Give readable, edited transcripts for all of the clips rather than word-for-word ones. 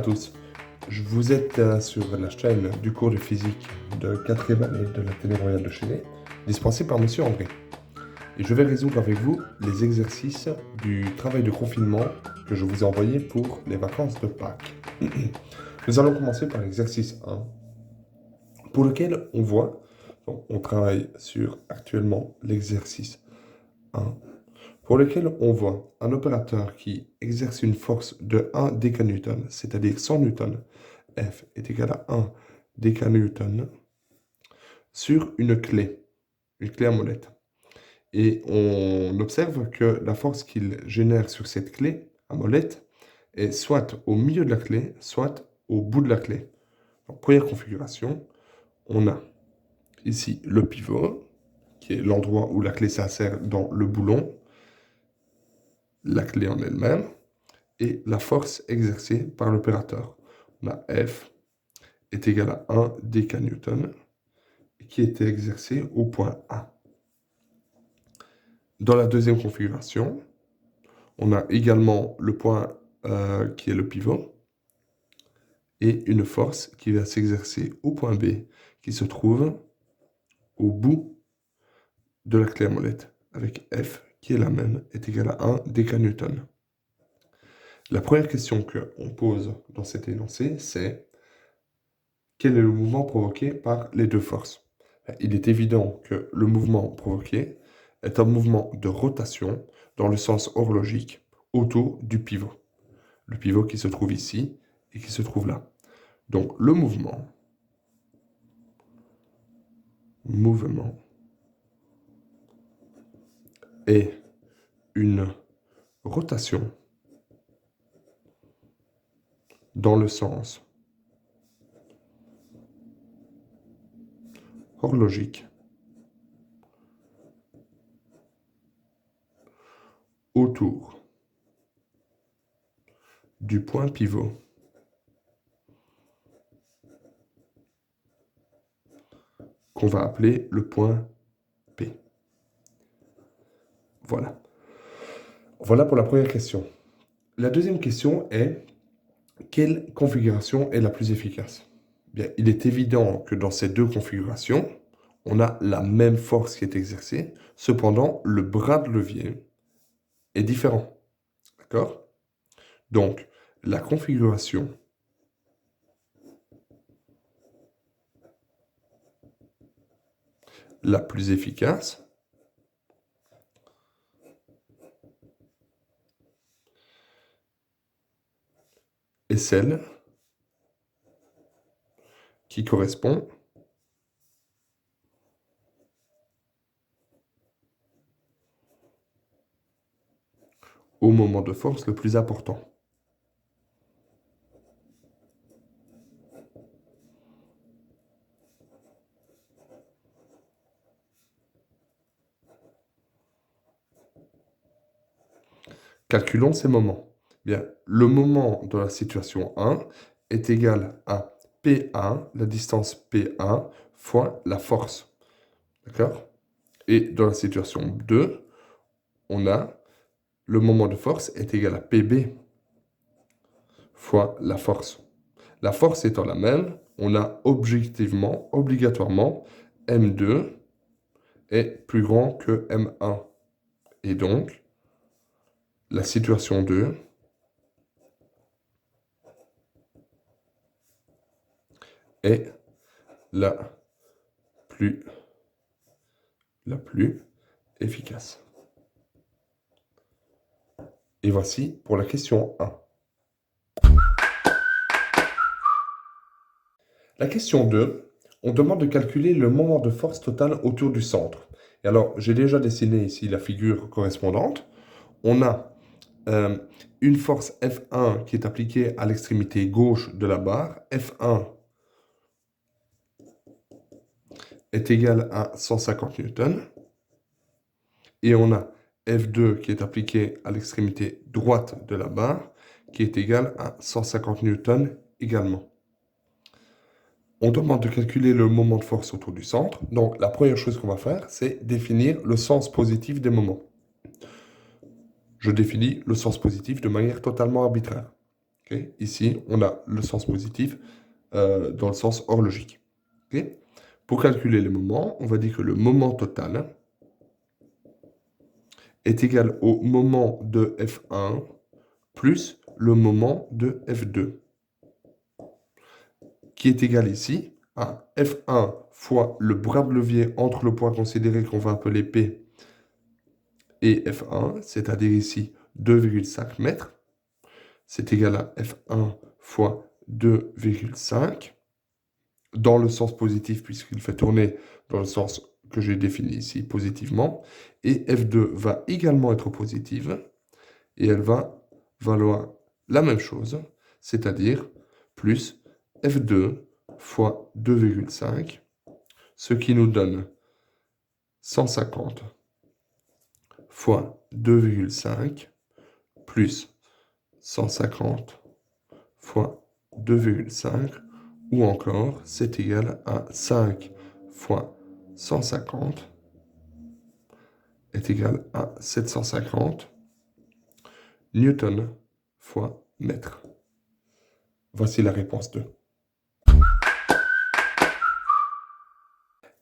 tous, vous êtes sur la chaîne du cours de physique de 4e année de la Télé Royale de Chennai, dispensé par Monsieur André. Et je vais résoudre avec vous les exercices du travail de confinement que je vous ai envoyé pour les vacances de Pâques. Nous allons commencer par l'exercice 1, pour lequel on voit, donc on travaille sur actuellement l'exercice 1, pour lequel on voit un opérateur qui exerce une force de 1 décanewton, c'est-à-dire 100 newtons, F est égal à 1 décanewton, sur une clé à molette. Et on observe que la force qu'il génère sur cette clé à molette est soit au milieu de la clé, soit au bout de la clé. Donc, première configuration, on a ici le pivot, qui est l'endroit où la clé s'insère dans le boulon, la clé en elle-même, et la force exercée par l'opérateur. On a F est égal à 1 décanewton, qui était exercé au point A. Dans la deuxième configuration, on a également le point qui est le pivot, et une force qui va s'exercer au point B, qui se trouve au bout de la clé à molette, avec F, qui est la même, est égal à 1 décanewton. La première question qu'on pose dans cet énoncé, c'est quel est le mouvement provoqué par les deux forces? Il est évident que le mouvement provoqué est un mouvement de rotation dans le sens horlogique autour du pivot. Le pivot qui se trouve ici et qui se trouve là. Donc le mouvement est une rotation dans le sens horlogique autour du point pivot qu'on va appeler le point P. Voilà. Voilà pour la première question. La deuxième question est: quelle configuration est la plus efficace? Bien, il est évident que dans ces deux configurations, on a la même force qui est exercée. Cependant, le bras de levier est différent. D'accord? Donc, la configuration la plus efficace est celle qui correspond au moment de force le plus important. Calculons ces moments. Bien, le moment de la situation 1 est égal à P1, la distance P1, fois la force. D'accord? Et dans la situation 2, on a le moment de force est égal à PB fois la force. La force étant la même, on a objectivement, obligatoirement, M2 est plus grand que M1. Et donc, la situation 2 est la plus efficace. Et voici pour la question 1. La question 2, on demande de calculer le moment de force totale autour du centre. Et alors, j'ai déjà dessiné ici la figure correspondante. On a une force F1 qui est appliquée à l'extrémité gauche de la barre. F1 est égal à 150 newtons. Et on a F2 qui est appliqué à l'extrémité droite de la barre, qui est égal à 150 newtons également. On demande de calculer le moment de force autour du centre. Donc, la première chose qu'on va faire, c'est définir le sens positif des moments. Je définis le sens positif de manière totalement arbitraire. Okay? Ici, on a le sens positif dans le sens horlogique. Okay? Pour calculer les moments, on va dire que le moment total est égal au moment de F1 plus le moment de F2, qui est égal ici à F1 fois le bras de levier entre le point considéré qu'on va appeler P et F1, c'est-à-dire ici 2,5 mètres, c'est égal à F1 fois 2,5, dans le sens positif, puisqu'il fait tourner dans le sens que j'ai défini ici, positivement, et F2 va également être positive, et elle va valoir la même chose, c'est-à-dire plus F2 fois 2,5, ce qui nous donne 150 fois 2,5 plus 150 fois 2,5, ou encore c'est égal à 5 fois 150 est égal à 750 newton fois mètre. Voici la réponse 2.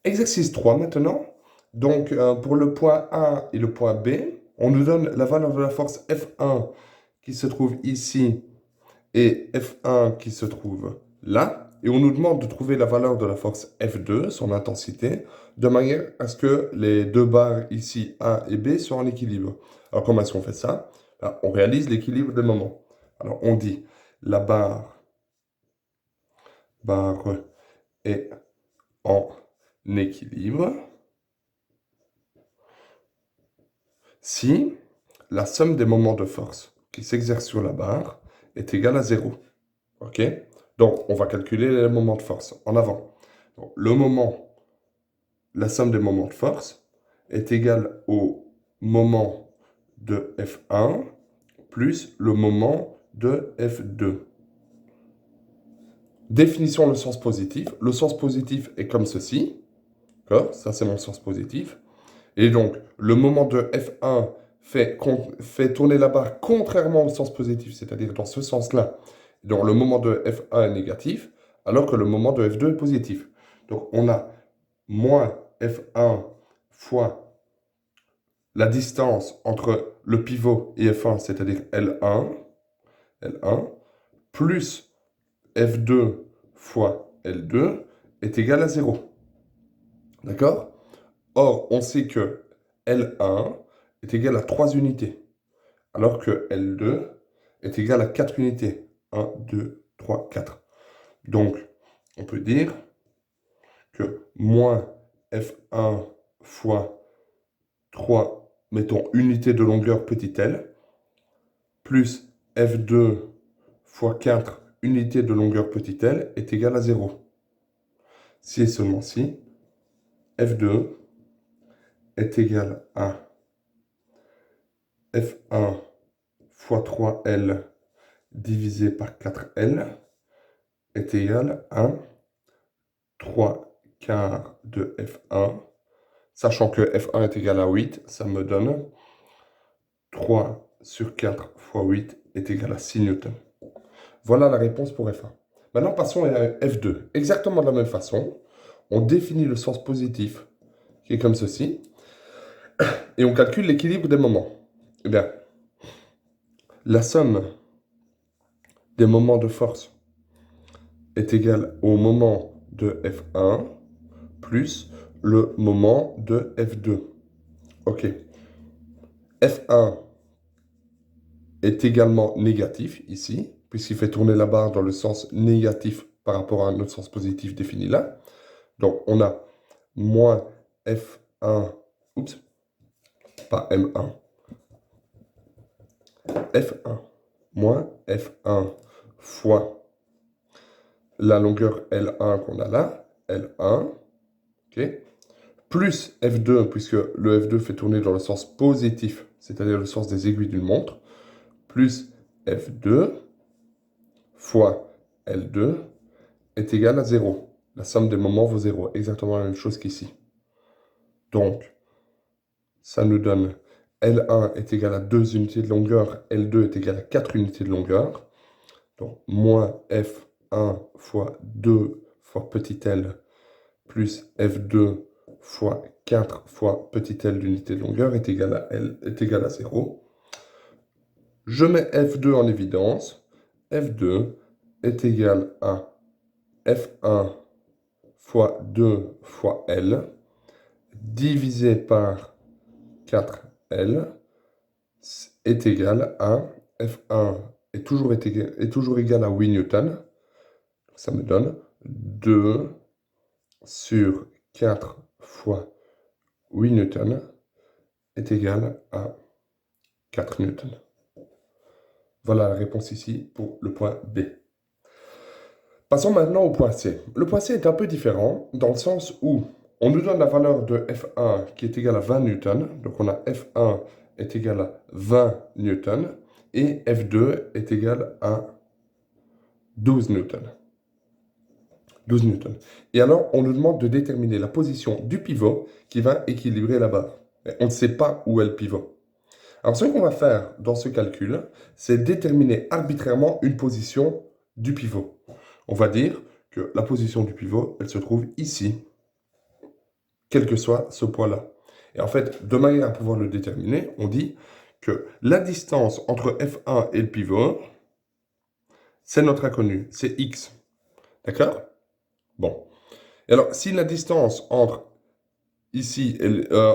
Exercice 3 maintenant. Donc, pour le point A et le point B, on nous donne la valeur de la force F1 qui se trouve ici et F1 qui se trouve là. Et on nous demande de trouver la valeur de la force F2, son intensité, de manière à ce que les deux barres ici, A et B, soient en équilibre. Alors, comment est-ce qu'on fait ça? Ben, on réalise l'équilibre des moments. Alors, on dit la barre est en équilibre si la somme des moments de force qui s'exercent sur la barre est égale à 0. OK? Donc, on va calculer les moments de force en avant. Donc, la somme des moments de force est égale au moment de F1 plus le moment de F2. Définissons le sens positif. Le sens positif est comme ceci. D'accord? Ça, c'est mon sens positif. Et donc, le moment de F1 fait tourner la barre contrairement au sens positif, c'est-à-dire dans ce sens-là. Donc, le moment de F1 est négatif, alors que le moment de F2 est positif. Donc, on a moins F1 fois la distance entre le pivot et F1, c'est-à-dire L1, plus F2 fois L2 est égal à 0. D'accord? Or, on sait que L1 est égal à 3 unités, alors que L2 est égal à 4 unités. 1, 2, 3, 4. Donc, on peut dire que moins F1 fois 3, mettons, unités de longueur petit l, plus F2 fois 4 unités de longueur petit l est égal à 0. Si et seulement si F2 est égal à F1 fois 3L divisé par 4L est égal à 3 quarts de F1. Sachant que F1 est égal à 8, ça me donne 3 sur 4 fois 8 est égal à 6 newtons. Voilà la réponse pour F1. Maintenant, passons à F2. Exactement de la même façon, on définit le sens positif, qui est comme ceci, et on calcule l'équilibre des moments. Eh bien, la somme des moments de force est égale au moment de F1 plus le moment de F2. OK. F1 est également négatif ici, puisqu'il fait tourner la barre dans le sens négatif par rapport à notre sens positif défini là. Donc, on a moins F1, oups, pas M1, F1, moins F1 fois la longueur L1 qu'on a là, L1, ok, plus F2, puisque le F2 fait tourner dans le sens positif, c'est-à-dire le sens des aiguilles d'une montre, plus F2 fois L2 est égal à 0. La somme des moments vaut 0, exactement la même chose qu'ici. Donc, ça nous donne L1 est égal à 2 unités de longueur, L2 est égal à 4 unités de longueur. Donc, moins F1 fois 2 fois petit l plus F2 fois 4 fois petit l d'unité de longueur est égal à L est égal à 0. Je mets F2 en évidence. F2 est égal à F1 fois 2 fois L divisé par 4L est égal à F1 est toujours égal à 8 newtons. Ça me donne 2 sur 4 fois 8 newtons est égal à 4 newtons. Voilà la réponse ici pour le point B. Passons maintenant au point C. Le point C est un peu différent dans le sens où on nous donne la valeur de F1 qui est égale à 20 newtons. Donc on a F1 est égal à 20 newtons et F2 est égal à 12 newtons. 12 newtons. Et alors, on nous demande de déterminer la position du pivot qui va équilibrer la barre. Et on ne sait pas où est le pivot. Alors, ce qu'on va faire dans ce calcul, c'est déterminer arbitrairement une position du pivot. On va dire que la position du pivot, elle se trouve ici, quel que soit ce point-là. Et en fait, de manière à pouvoir le déterminer, on dit que la distance entre F1 et le pivot, c'est notre inconnu, c'est X. D'accord? Bon. Et alors, si la distance entre ici,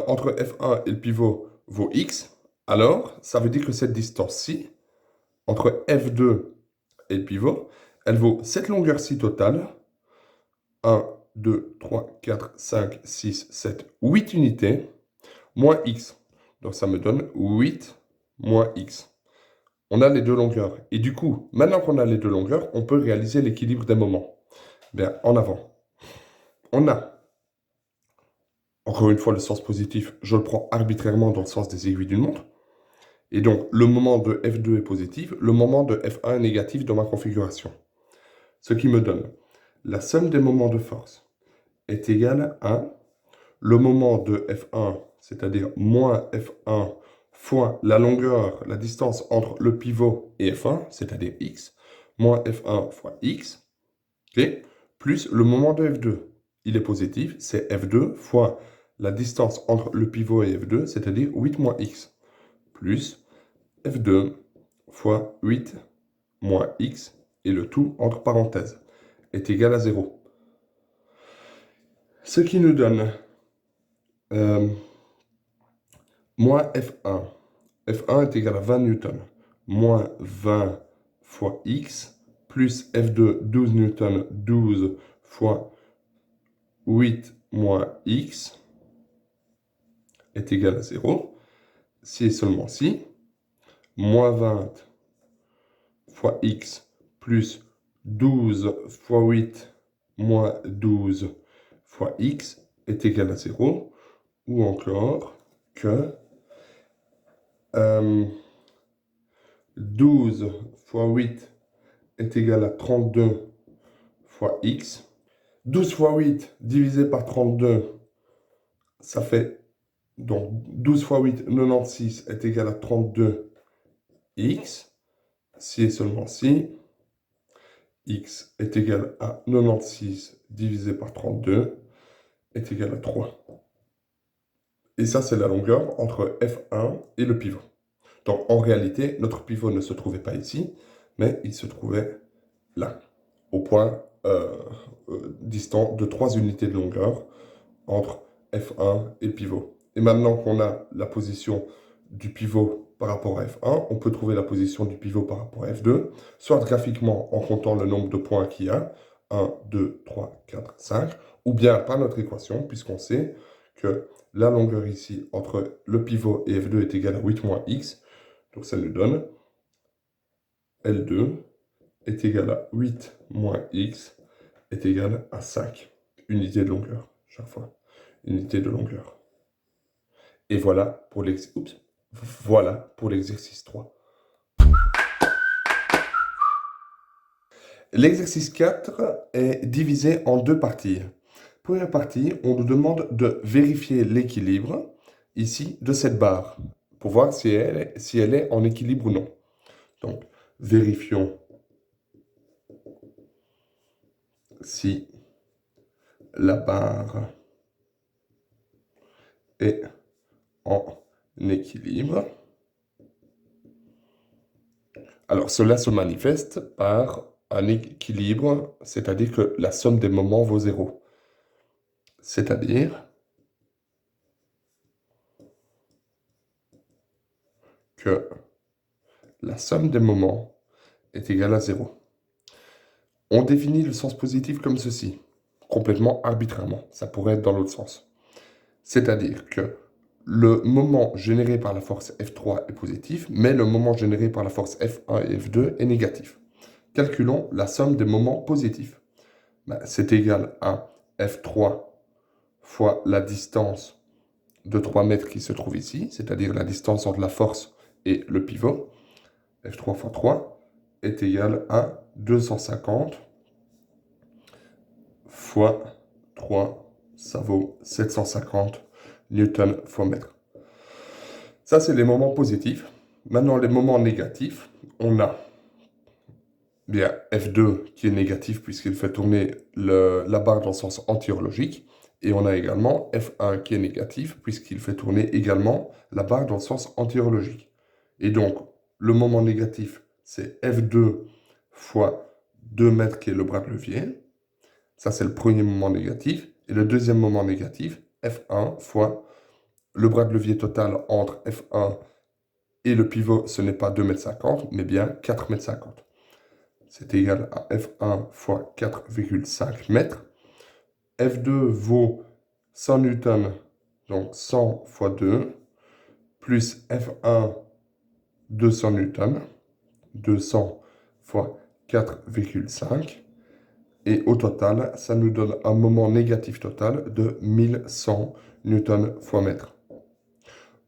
entre F1 et le pivot vaut X, alors ça veut dire que cette distance-ci, entre F2 et le pivot, elle vaut cette longueur-ci totale, 1, 2, 3, 4, 5, 6, 7, 8 unités, moins X. Donc ça me donne 8 moins X. On a les deux longueurs. Et du coup, maintenant qu'on a les deux longueurs, on peut réaliser l'équilibre des moments. Bien, en avant. On a encore une fois, le sens positif, je le prends arbitrairement dans le sens des aiguilles d'une montre. Et donc, le moment de F2 est positif, le moment de F1 est négatif dans ma configuration. Ce qui me donne la somme des moments de force est égale à le moment de F1, c'est-à-dire moins F1 fois la longueur, la distance entre le pivot et F1, c'est-à-dire X, moins F1 fois X, okay, plus le moment de F2. Il est positif, c'est F2 fois la distance entre le pivot et F2, c'est-à-dire 8 moins X, plus F2 fois 8 moins X, et le tout entre parenthèses, est égal à 0. Ce qui nous donne moins F1. F1 est égal à 20 newtons, moins 20 fois X, plus F2, 12 newtons, 12 fois 8 moins X, est égal à 0. Si et seulement si, moins 20 fois X plus 12 fois 8 moins 12 fois X est égal à 0. Ou encore que 12 fois 8 est égal à 32 fois X. 12 fois 8 divisé par 32, ça fait, donc 12 fois 8, 96 est égal à 32 X. Si et seulement si, X est égal à 96 divisé par 32 est égal à 3. Et ça, c'est la longueur entre F1 et le pivot. Donc, en réalité, notre pivot ne se trouvait pas ici, mais il se trouvait là, au point distant de 3 unités de longueur entre F1 et le pivot. Et maintenant qu'on a la position du pivot par rapport à F1, on peut trouver la position du pivot par rapport à F2, soit graphiquement en comptant le nombre de points qu'il y a, 1, 2, 3, 4, 5, ou bien par notre équation, puisqu'on sait que la longueur ici entre le pivot et F2 est égale à 8 moins X, donc ça nous donne L2 est égal à 8 moins X est égal à 5 unités de longueur, chaque fois, unité de longueur. Et voilà pour l'exercice 3. L'exercice 4 est divisé en deux parties. Première partie, on nous demande de vérifier l'équilibre, ici, de cette barre, pour voir si elle est en équilibre ou non. Donc, vérifions si la barre est en équilibre. Alors, cela se manifeste par un équilibre, c'est-à-dire que la somme des moments vaut 0. C'est-à-dire que la somme des moments est égale à 0. On définit le sens positif comme ceci, complètement arbitrairement. Ça pourrait être dans l'autre sens. C'est-à-dire que le moment généré par la force F3 est positif, mais le moment généré par la force F1 et F2 est négatif. Calculons la somme des moments positifs. C'est égal à F3 fois la distance de 3 mètres qui se trouve ici, c'est-à-dire la distance entre la force et le pivot. F3 fois 3 est égal à 250 fois 3, ça vaut 750 newtons fois mètre. Ça, c'est les moments positifs. Maintenant, les moments négatifs, on a bien F2 qui est négatif puisqu'il fait tourner la barre dans le sens antihorlogique. Et on a également F1 qui est négatif puisqu'il fait tourner également la barre dans le sens antihorlogique. Et donc, le moment négatif, c'est F2 fois 2 mètres qui est le bras de levier. Ça, c'est le premier moment négatif. Et le deuxième moment négatif, F1 fois le bras de levier total entre F1 et le pivot, ce n'est pas 2,50 m, mais bien 4,50 m. C'est égal à F1 fois 4,5 mètres. F2 vaut 100 newtons, donc 100 fois 2, plus F1, 200 newtons, 200 fois 4,5. Et au total, ça nous donne un moment négatif total de 1100 newtons fois mètre.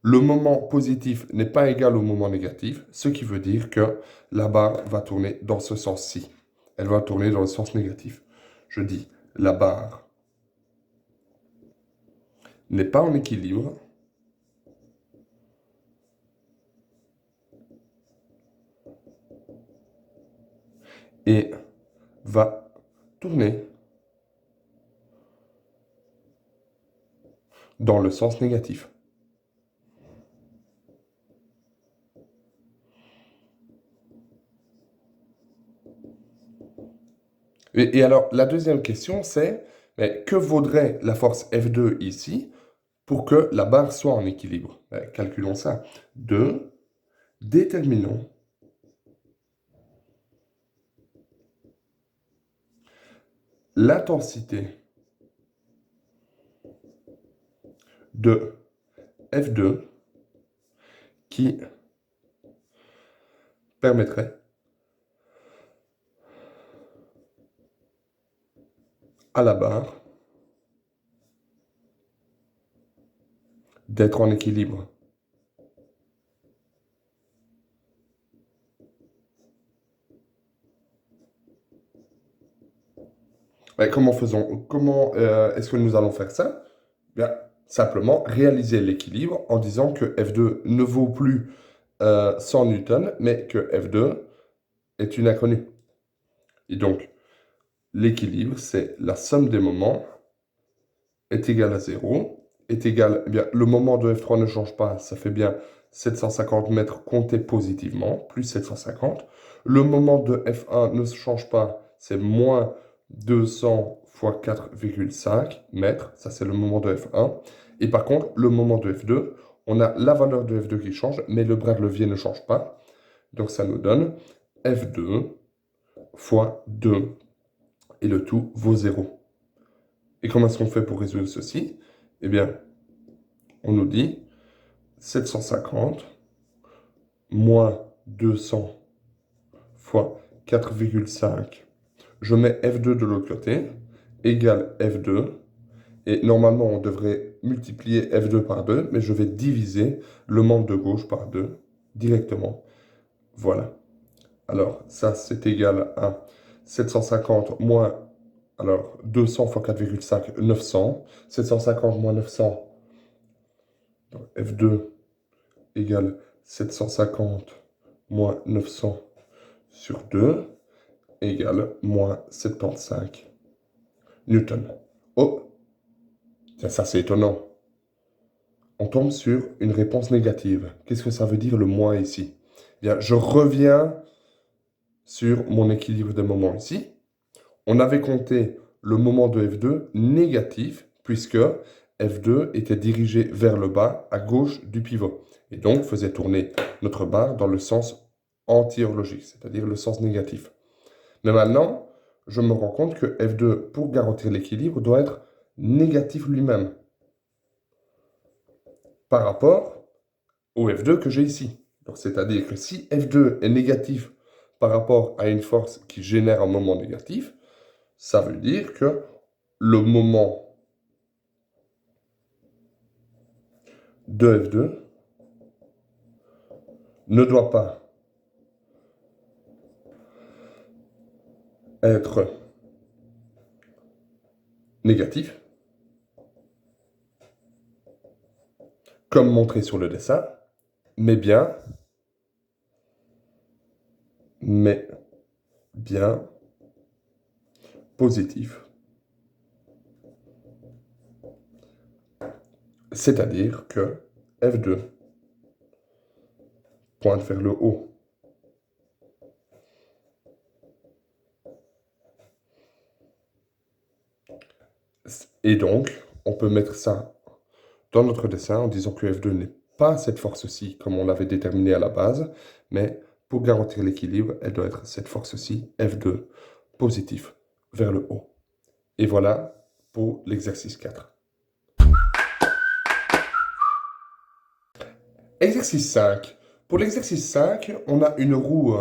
Le moment positif n'est pas égal au moment négatif, ce qui veut dire que la barre va tourner dans ce sens-ci. Elle va tourner dans le sens négatif. Je dis, la barre n'est pas en équilibre et va tourner dans le sens négatif. Et alors, la deuxième question, c'est que vaudrait la force F2 ici pour que la barre soit en équilibre? Calculons ça. 2, déterminons l'intensité de F2 qui permettrait à la barre d'être en équilibre. Comment est-ce que nous allons faire ça? Bien, simplement réaliser l'équilibre en disant que F2 ne vaut plus 100 newtons, mais que F2 est une inconnue. Et donc, l'équilibre, c'est la somme des moments est égale à 0, est égal, eh bien, le moment de F3 ne change pas, ça fait bien 750 mètres comptés positivement, plus 750. Le moment de F1 ne change pas, c'est moins 200 fois 4,5 mètres, ça c'est le moment de F1. Et par contre, le moment de F2, on a la valeur de F2 qui change, mais le bras de levier ne change pas. Donc ça nous donne F2 fois 2, et le tout vaut 0. Et comment est-ce qu'on fait pour résoudre ceci? Eh bien, on nous dit 750 moins 200 fois 4,5. Je mets F2 de l'autre côté, égale F2. Et normalement, on devrait multiplier F2 par 2, mais je vais diviser le membre de gauche par 2 directement. Voilà. Alors, ça, c'est égal à 750 moins, alors 200 fois 4,5, 900. 750 moins 900, donc F2 égale 750 moins 900 sur 2 égale moins 75 newtons. Oh, tiens, ça c'est étonnant. On tombe sur une réponse négative. Qu'est-ce que ça veut dire le moins ici? Bien, je reviens sur mon équilibre de moment ici. On avait compté le moment de F2 négatif, puisque F2 était dirigé vers le bas, à gauche du pivot, et donc faisait tourner notre barre dans le sens anti-horlogique, c'est-à-dire le sens négatif. Mais maintenant, je me rends compte que F2, pour garantir l'équilibre, doit être négatif lui-même, par rapport au F2 que j'ai ici. Donc, c'est-à-dire que si F2 est négatif par rapport à une force qui génère un moment négatif, ça veut dire que le moment de F2 ne doit pas être négatif, comme montré sur le dessin, mais bien positif. C'est-à-dire que F2 pointe vers le haut. Et donc, on peut mettre ça dans notre dessin en disant que F2 n'est pas cette force-ci, comme on l'avait déterminé à la base, mais pour garantir l'équilibre, elle doit être cette force-ci, F2, positif, vers le haut. Et voilà pour l'exercice 4. Exercice 5. Pour l'exercice 5, on a une roue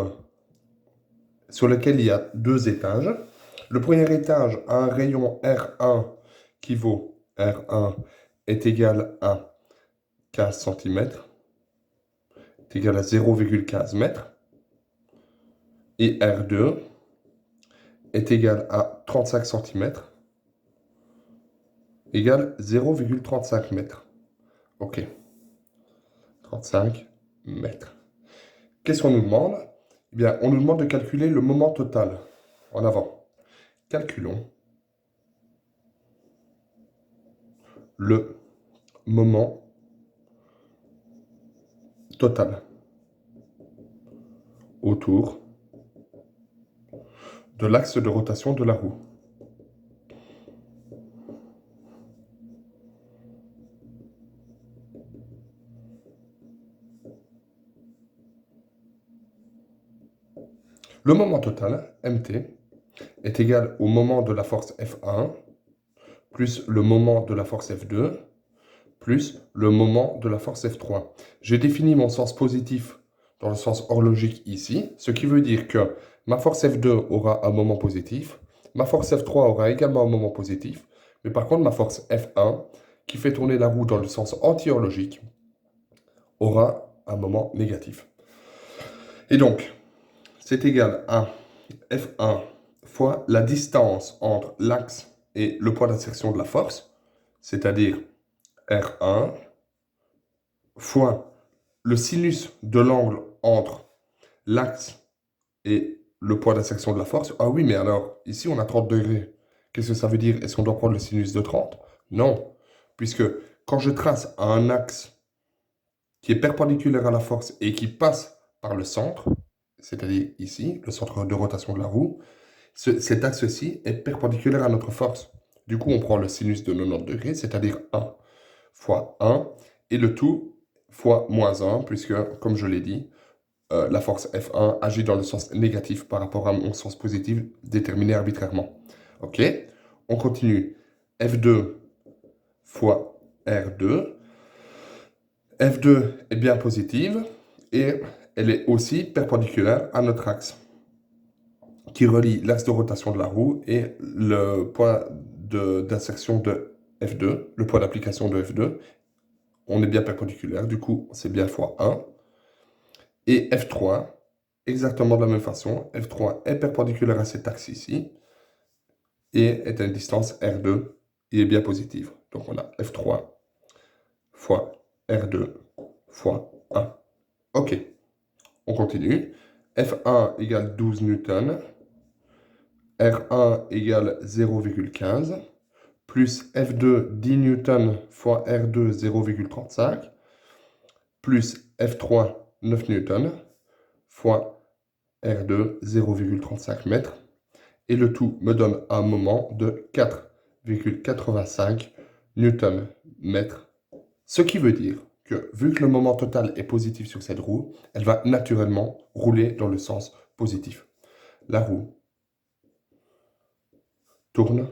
sur laquelle il y a 2 étages. Le premier étage a un rayon R1 qui vaut R1 est égal à 15 cm, est égal à 0,15 m. Et R2 est égal à 35 cm, égal 0,35 m. Ok. 35 mètres. Qu'est-ce qu'on nous demande? Eh bien, on nous demande de calculer le moment total. En avant. Calculons le moment total autour de l'axe de rotation de la roue. Le moment total, MT, est égal au moment de la force F1 plus le moment de la force F2 plus le moment de la force F3. J'ai défini mon sens positif dans le sens horlogique ici, ce qui veut dire que ma force F2 aura un moment positif, ma force F3 aura également un moment positif, mais par contre ma force F1, qui fait tourner la roue dans le sens anti-horlogique, aura un moment négatif. Et donc, c'est égal à F1 fois la distance entre l'axe et le point d'insertion de la force, c'est-à-dire R1 fois le sinus de l'angle entre l'axe et le point d'insertion de la force. Ah oui, mais alors, ici, on a 30 degrés. Qu'est-ce que ça veut dire? Est-ce qu'on doit prendre le sinus de 30? Non, puisque quand je trace un axe qui est perpendiculaire à la force et qui passe par le centre, c'est-à-dire ici, le centre de rotation de la roue, cet axe-ci est perpendiculaire à notre force. Du coup, on prend le sinus de 90 degrés, c'est-à-dire 1 fois 1, et le tout fois moins 1, puisque, comme je l'ai dit, la force F1 agit dans le sens négatif par rapport à mon sens positif déterminé arbitrairement. Ok, on continue. F2 fois R2. F2 est bien positive et elle est aussi perpendiculaire à notre axe qui relie l'axe de rotation de la roue et le point d'insertion de F2, le point d'application de F2. On est bien perpendiculaire, du coup, c'est bien fois 1. Et F3, exactement de la même façon, F3 est perpendiculaire à cet axe ici et est à une distance R2 et est bien positive. Donc on a F3 fois R2 fois 1. Ok, on continue. F1 égale 12 newtons. R1 égale 0,15, plus F2 10 newtons fois R2 0,35, plus F3 9 newtons fois R2 0,35 mètres. Et le tout me donne un moment de 4,85 newton-mètres. Ce qui veut dire que, vu que le moment total est positif sur cette roue, elle va naturellement rouler dans le sens positif. La roue tourne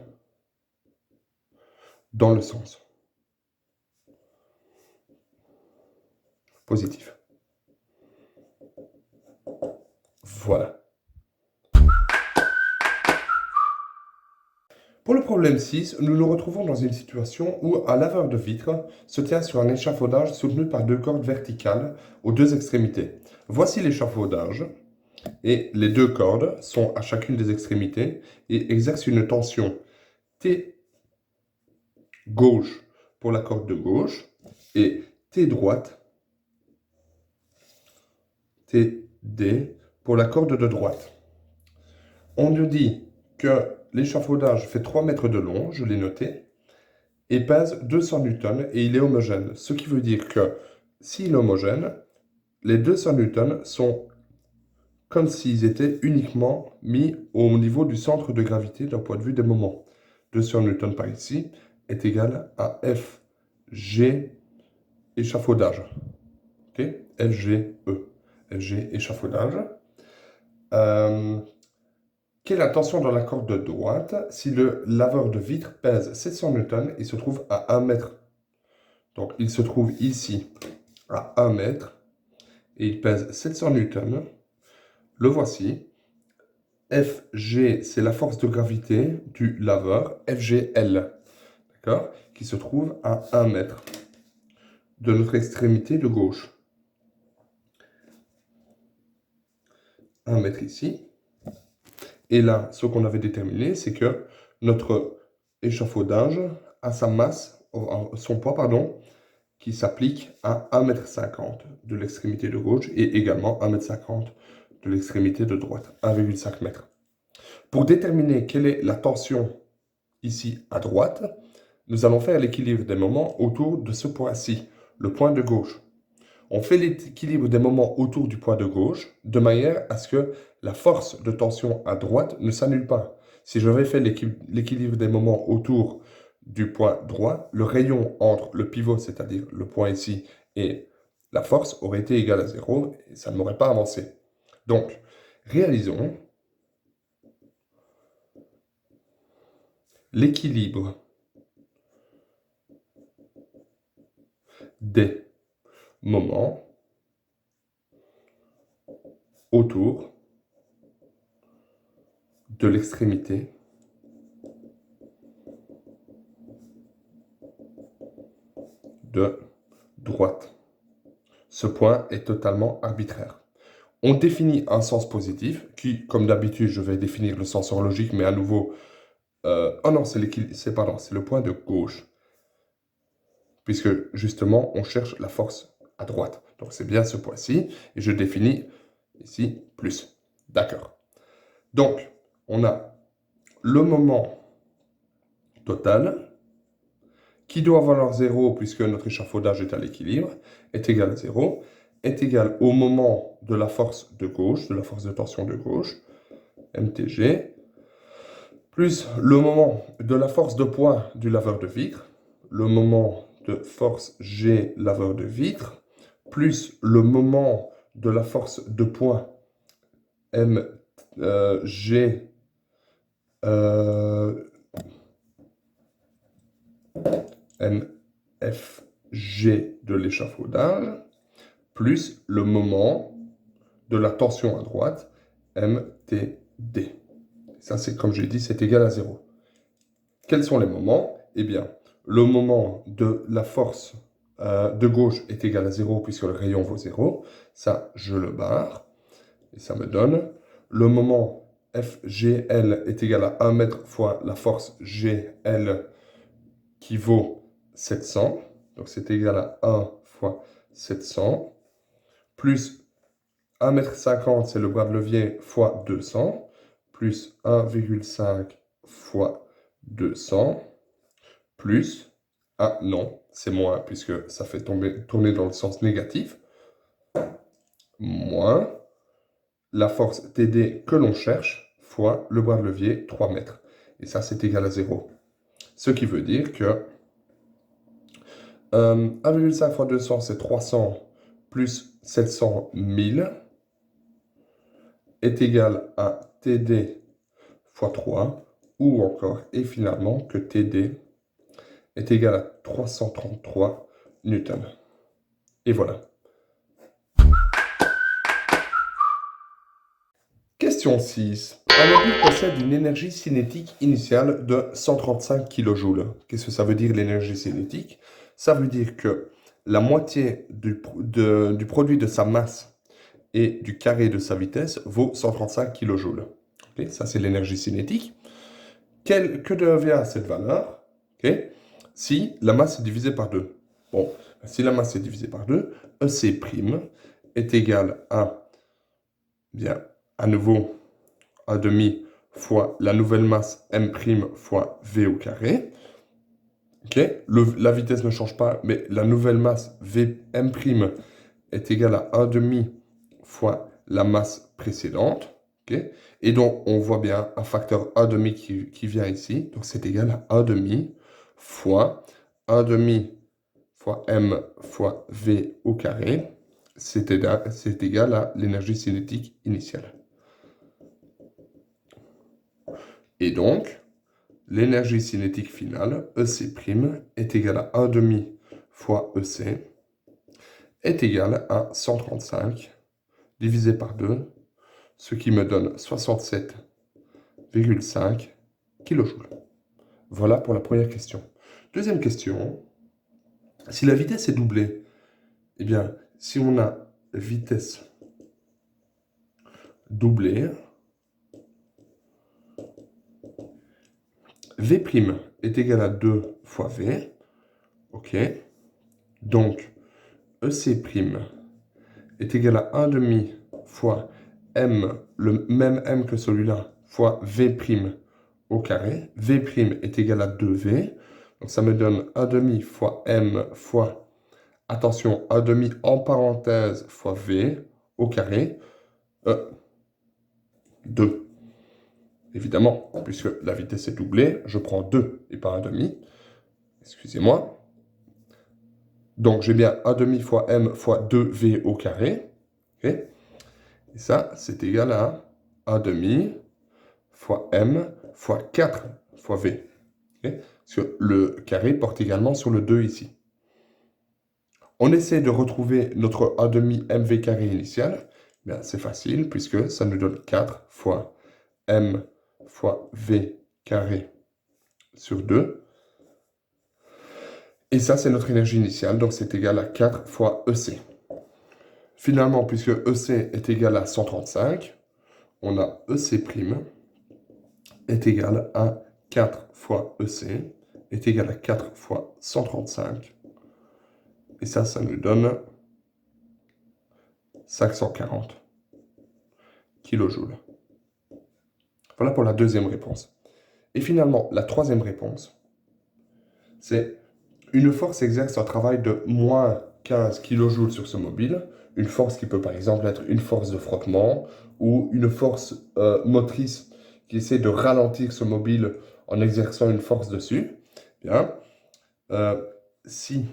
dans le sens positif. Voilà. Pour le problème 6, nous nous retrouvons dans une situation où un laveur de vitres se tient sur un échafaudage soutenu par deux cordes verticales aux deux extrémités. Voici l'échafaudage et les deux cordes sont à chacune des extrémités et exercent une tension T gauche pour la corde de gauche et T droite, TD pour la corde de droite. On nous dit que l'échafaudage fait 3 mètres de long, je l'ai noté, et pèse 200 newtons et il est homogène. Ce qui veut dire que s'il est homogène, les 200 newtons sont comme s'ils étaient uniquement mis au niveau du centre de gravité d'un point de vue des moments. 200 newtons par ici est égal à FG échafaudage. Okay? FGE. FG échafaudage. Quelle est la tension dans la corde de droite si le laveur de vitres pèse 700 newtons et se trouve à 1 mètre? Donc, il se trouve ici à 1 mètre et il pèse 700 newtons. Le voici. FG, c'est la force de gravité du laveur, FGL, d'accord, qui se trouve à 1 mètre de notre extrémité de gauche. 1 mètre ici. Et là, ce qu'on avait déterminé, c'est que notre échafaudage a sa masse, son poids, pardon, qui s'applique à 1,50 m de l'extrémité de gauche et également 1,50 m de l'extrémité de droite, 1,5 m. Pour déterminer quelle est la tension ici à droite, nous allons faire l'équilibre des moments autour de ce point-ci, le point de gauche. On fait l'équilibre des moments autour du point de gauche de manière à ce que la force de tension à droite ne s'annule pas. Si je vais faire l'équilibre des moments autour du point droit, le rayon entre le pivot, c'est-à-dire le point ici, et la force aurait été égal à 0 et ça ne m'aurait pas avancé. Donc, réalisons l'équilibre des moments autour de l'extrémité de droite. Ce point est totalement arbitraire. On définit un sens positif qui, comme d'habitude, je vais définir le sens horlogique, mais à nouveau, oh non, c'est le point de gauche. Puisque, justement, on cherche la force à droite. Donc, c'est bien ce point-ci. Et je définis ici plus. D'accord. Donc, on a le moment total, qui doit valoir 0, puisque notre échafaudage est à l'équilibre, est égal à 0, est égal au moment de la force de gauche, de la force de tension de gauche, MTG, plus le moment de la force de poids du laveur de vitres, le moment de force G laveur de vitres, plus le moment de la force de poids MG MFG de l'échafaudage, plus le moment de la tension à droite, MTD. Ça, c'est comme j'ai dit, c'est égal à 0. Quels sont les moments? Eh bien, le moment de la force de gauche est égal à 0 puisque le rayon vaut 0. Ça, je le barre. Et ça me donne le moment FGL est égal à 1 mètre fois la force GL qui vaut 700. Donc, c'est égal à 1 fois 700. Plus 1,50 m, c'est le bras de levier, fois 200. plus 1,5 fois 200 plus, ah non, c'est moins puisque ça fait tourner dans le sens négatif, moins la force TD que l'on cherche fois le bras de levier 3 mètres. Et ça, c'est égal à 0. Ce qui veut dire que 1,5 fois 200, c'est 300 plus 700 1000 est égal à TD fois 3, ou encore, et finalement, que TD est égal à 333 newtons. Et voilà. Question 6. Un mobile possède une énergie cinétique initiale de 135 kJ. Qu'est-ce que ça veut dire l'énergie cinétique? Ça veut dire que la moitié du produit de sa masse et du carré de sa vitesse vaut 135 kJ. Okay, ça, c'est l'énergie cinétique. Que devient cette valeur si la masse est divisée par 2? Bon, si la masse est divisée par 2, EC' est égal à, bien, à nouveau, 1 demi fois la nouvelle masse M' fois V au carré. La vitesse ne change pas, mais la nouvelle masse M' est égale à 1 demi fois la masse précédente. Et donc, on voit bien un facteur 1 demi qui vient ici. Donc, c'est égal à 1 demi fois 1 demi fois M fois V au carré. C'est égal à l'énergie cinétique initiale. Et donc, l'énergie cinétique finale, EC', est égale à 1 demi fois EC, est égal à 135 divisé par 2, ce qui me donne 67,5 kJ. Voilà pour la première question. Deuxième question, si la vitesse est doublée, eh bien, si on a vitesse doublée, V' est égal à 2 fois V, ok. Donc, EC' est égal à 1 demi fois M, le même M que celui-là, fois V' au carré. V' est égal à 2V. Donc ça me donne 1 demi fois M fois, attention, 1 demi en parenthèse fois V au carré. 2. Évidemment, puisque la vitesse est doublée, je prends 2 et pas 1 demi. Excusez-moi. Donc j'ai bien 1 demi fois M fois 2V au carré. Okay. Et ça, c'est égal à 1 demi fois M fois 4 fois V. Okay. Parce que le carré porte également sur le 2 ici. On essaie de retrouver notre 1 demi MV carré initial. Bien, c'est facile puisque ça nous donne 4 fois M fois V carré sur 2. Et ça, c'est notre énergie initiale, donc c'est égal à 4 fois EC. Finalement, puisque EC est égal à 135, on a EC' est égal à 4 fois EC, est égal à 4 fois 135. Et ça nous donne 540 kJ. Voilà pour la deuxième réponse. Et finalement, la troisième réponse, c'est une force exerce un travail de moins 15 kJ sur ce mobile. Une force qui peut par exemple être une force de frottement ou une force motrice qui essaie de ralentir ce mobile en exerçant une force dessus. Bien. Si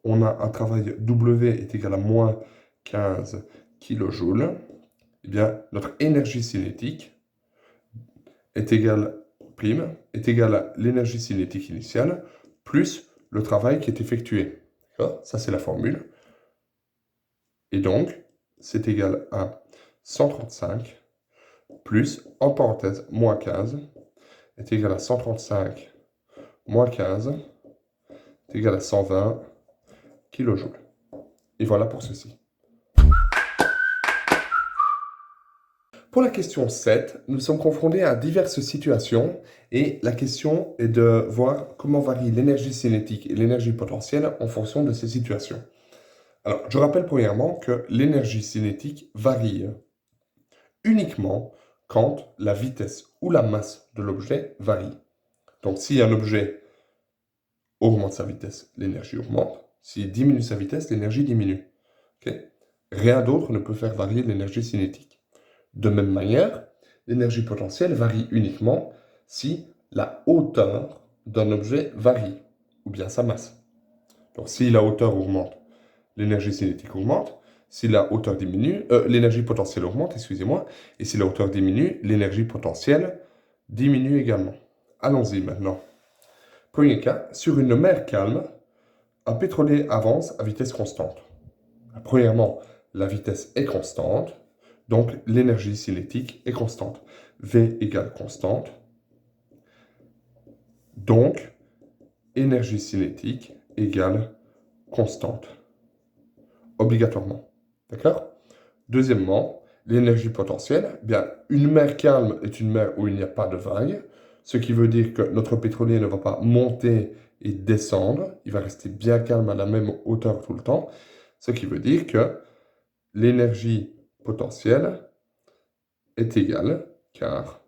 on a un travail W est égal à moins 15 kJ, eh bien, notre énergie cinétique est égale à l'énergie cinétique initiale plus le travail qui est effectué. Ça, c'est la formule. Et donc, c'est égal à 135 plus, en parenthèse, moins 15, est égal à 135 moins 15, est égal à 120 kJ. Et voilà pour ceci. Pour la question 7, nous sommes confrontés à diverses situations et la question est de voir comment varie l'énergie cinétique et l'énergie potentielle en fonction de ces situations. Alors, je rappelle premièrement que l'énergie cinétique varie uniquement quand la vitesse ou la masse de l'objet varie. Donc, si un objet augmente sa vitesse, l'énergie augmente. S'il diminue sa vitesse, l'énergie diminue. Okay? Rien d'autre ne peut faire varier l'énergie cinétique. De même manière, l'énergie potentielle varie uniquement si la hauteur d'un objet varie, ou bien sa masse. Donc, si la hauteur augmente, l'énergie cinétique augmente. Si la hauteur diminue, l'énergie potentielle augmente, excusez-moi. Et si la hauteur diminue, l'énergie potentielle diminue également. Allons-y maintenant. Premier cas, sur une mer calme, un pétrolier avance à vitesse constante. Premièrement, la vitesse est constante, donc l'énergie cinétique est constante. V égale constante, donc énergie cinétique égale constante. Obligatoirement. D'accord? Deuxièmement, l'énergie potentielle. Bien, une mer calme est une mer où il n'y a pas de vagues, ce qui veut dire que notre pétrolier ne va pas monter et descendre, il va rester bien calme à la même hauteur tout le temps, ce qui veut dire que l'énergie potentielle est égale, car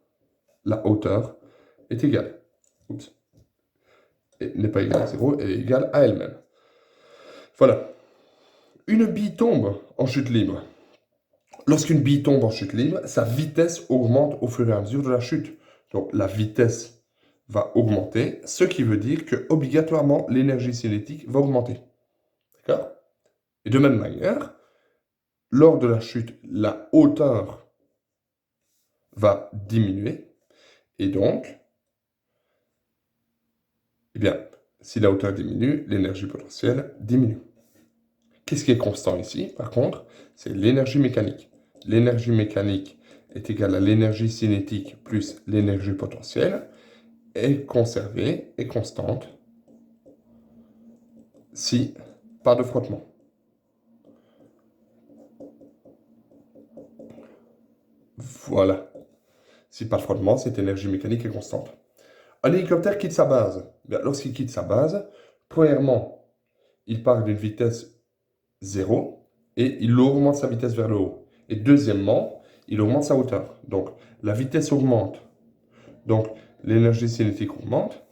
la hauteur est égale. Oups. Et n'est pas égale à 0, elle est égale à elle-même. Voilà. Une bille tombe en chute libre. Lorsqu'une bille tombe en chute libre, sa vitesse augmente au fur et à mesure de la chute. Donc la vitesse va augmenter, ce qui veut dire que obligatoirement l'énergie cinétique va augmenter. D'accord? Et de même manière, lors de la chute, la hauteur va diminuer. Et donc, eh bien, si la hauteur diminue, l'énergie potentielle diminue. Qu'est-ce qui est constant ici, par contre? C'est l'énergie mécanique. L'énergie mécanique est égale à l'énergie cinétique plus l'énergie potentielle, est conservée, est constante, si pas de frottement. Voilà. Si pas de frottement, cette énergie mécanique est constante. Un hélicoptère quitte sa base. Bien, lorsqu'il quitte sa base, premièrement, il part d'une vitesse 0 et il augmente sa vitesse vers le haut. Et deuxièmement, il augmente sa hauteur. Donc, la vitesse augmente. Donc, l'énergie cinétique augmente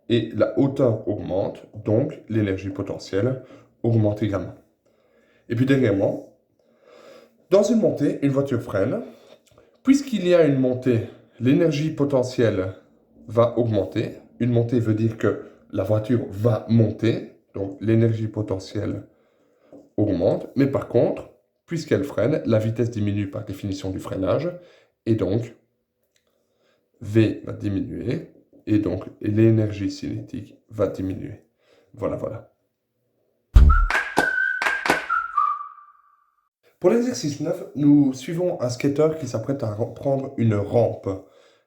et la hauteur augmente. Donc, l'énergie potentielle augmente également. Et puis, dernièrement, dans une montée, une voiture freine. Puisqu'il y a une montée, l'énergie potentielle va augmenter. Une montée veut dire que la voiture va monter. Donc, l'énergie potentielle augmente. Mais par contre, puisqu'elle freine, la vitesse diminue par définition du freinage. Et donc, V va diminuer. Et donc, l'énergie cinétique va diminuer. Voilà, voilà. Pour l'exercice 9, nous suivons un skater qui s'apprête à prendre une rampe.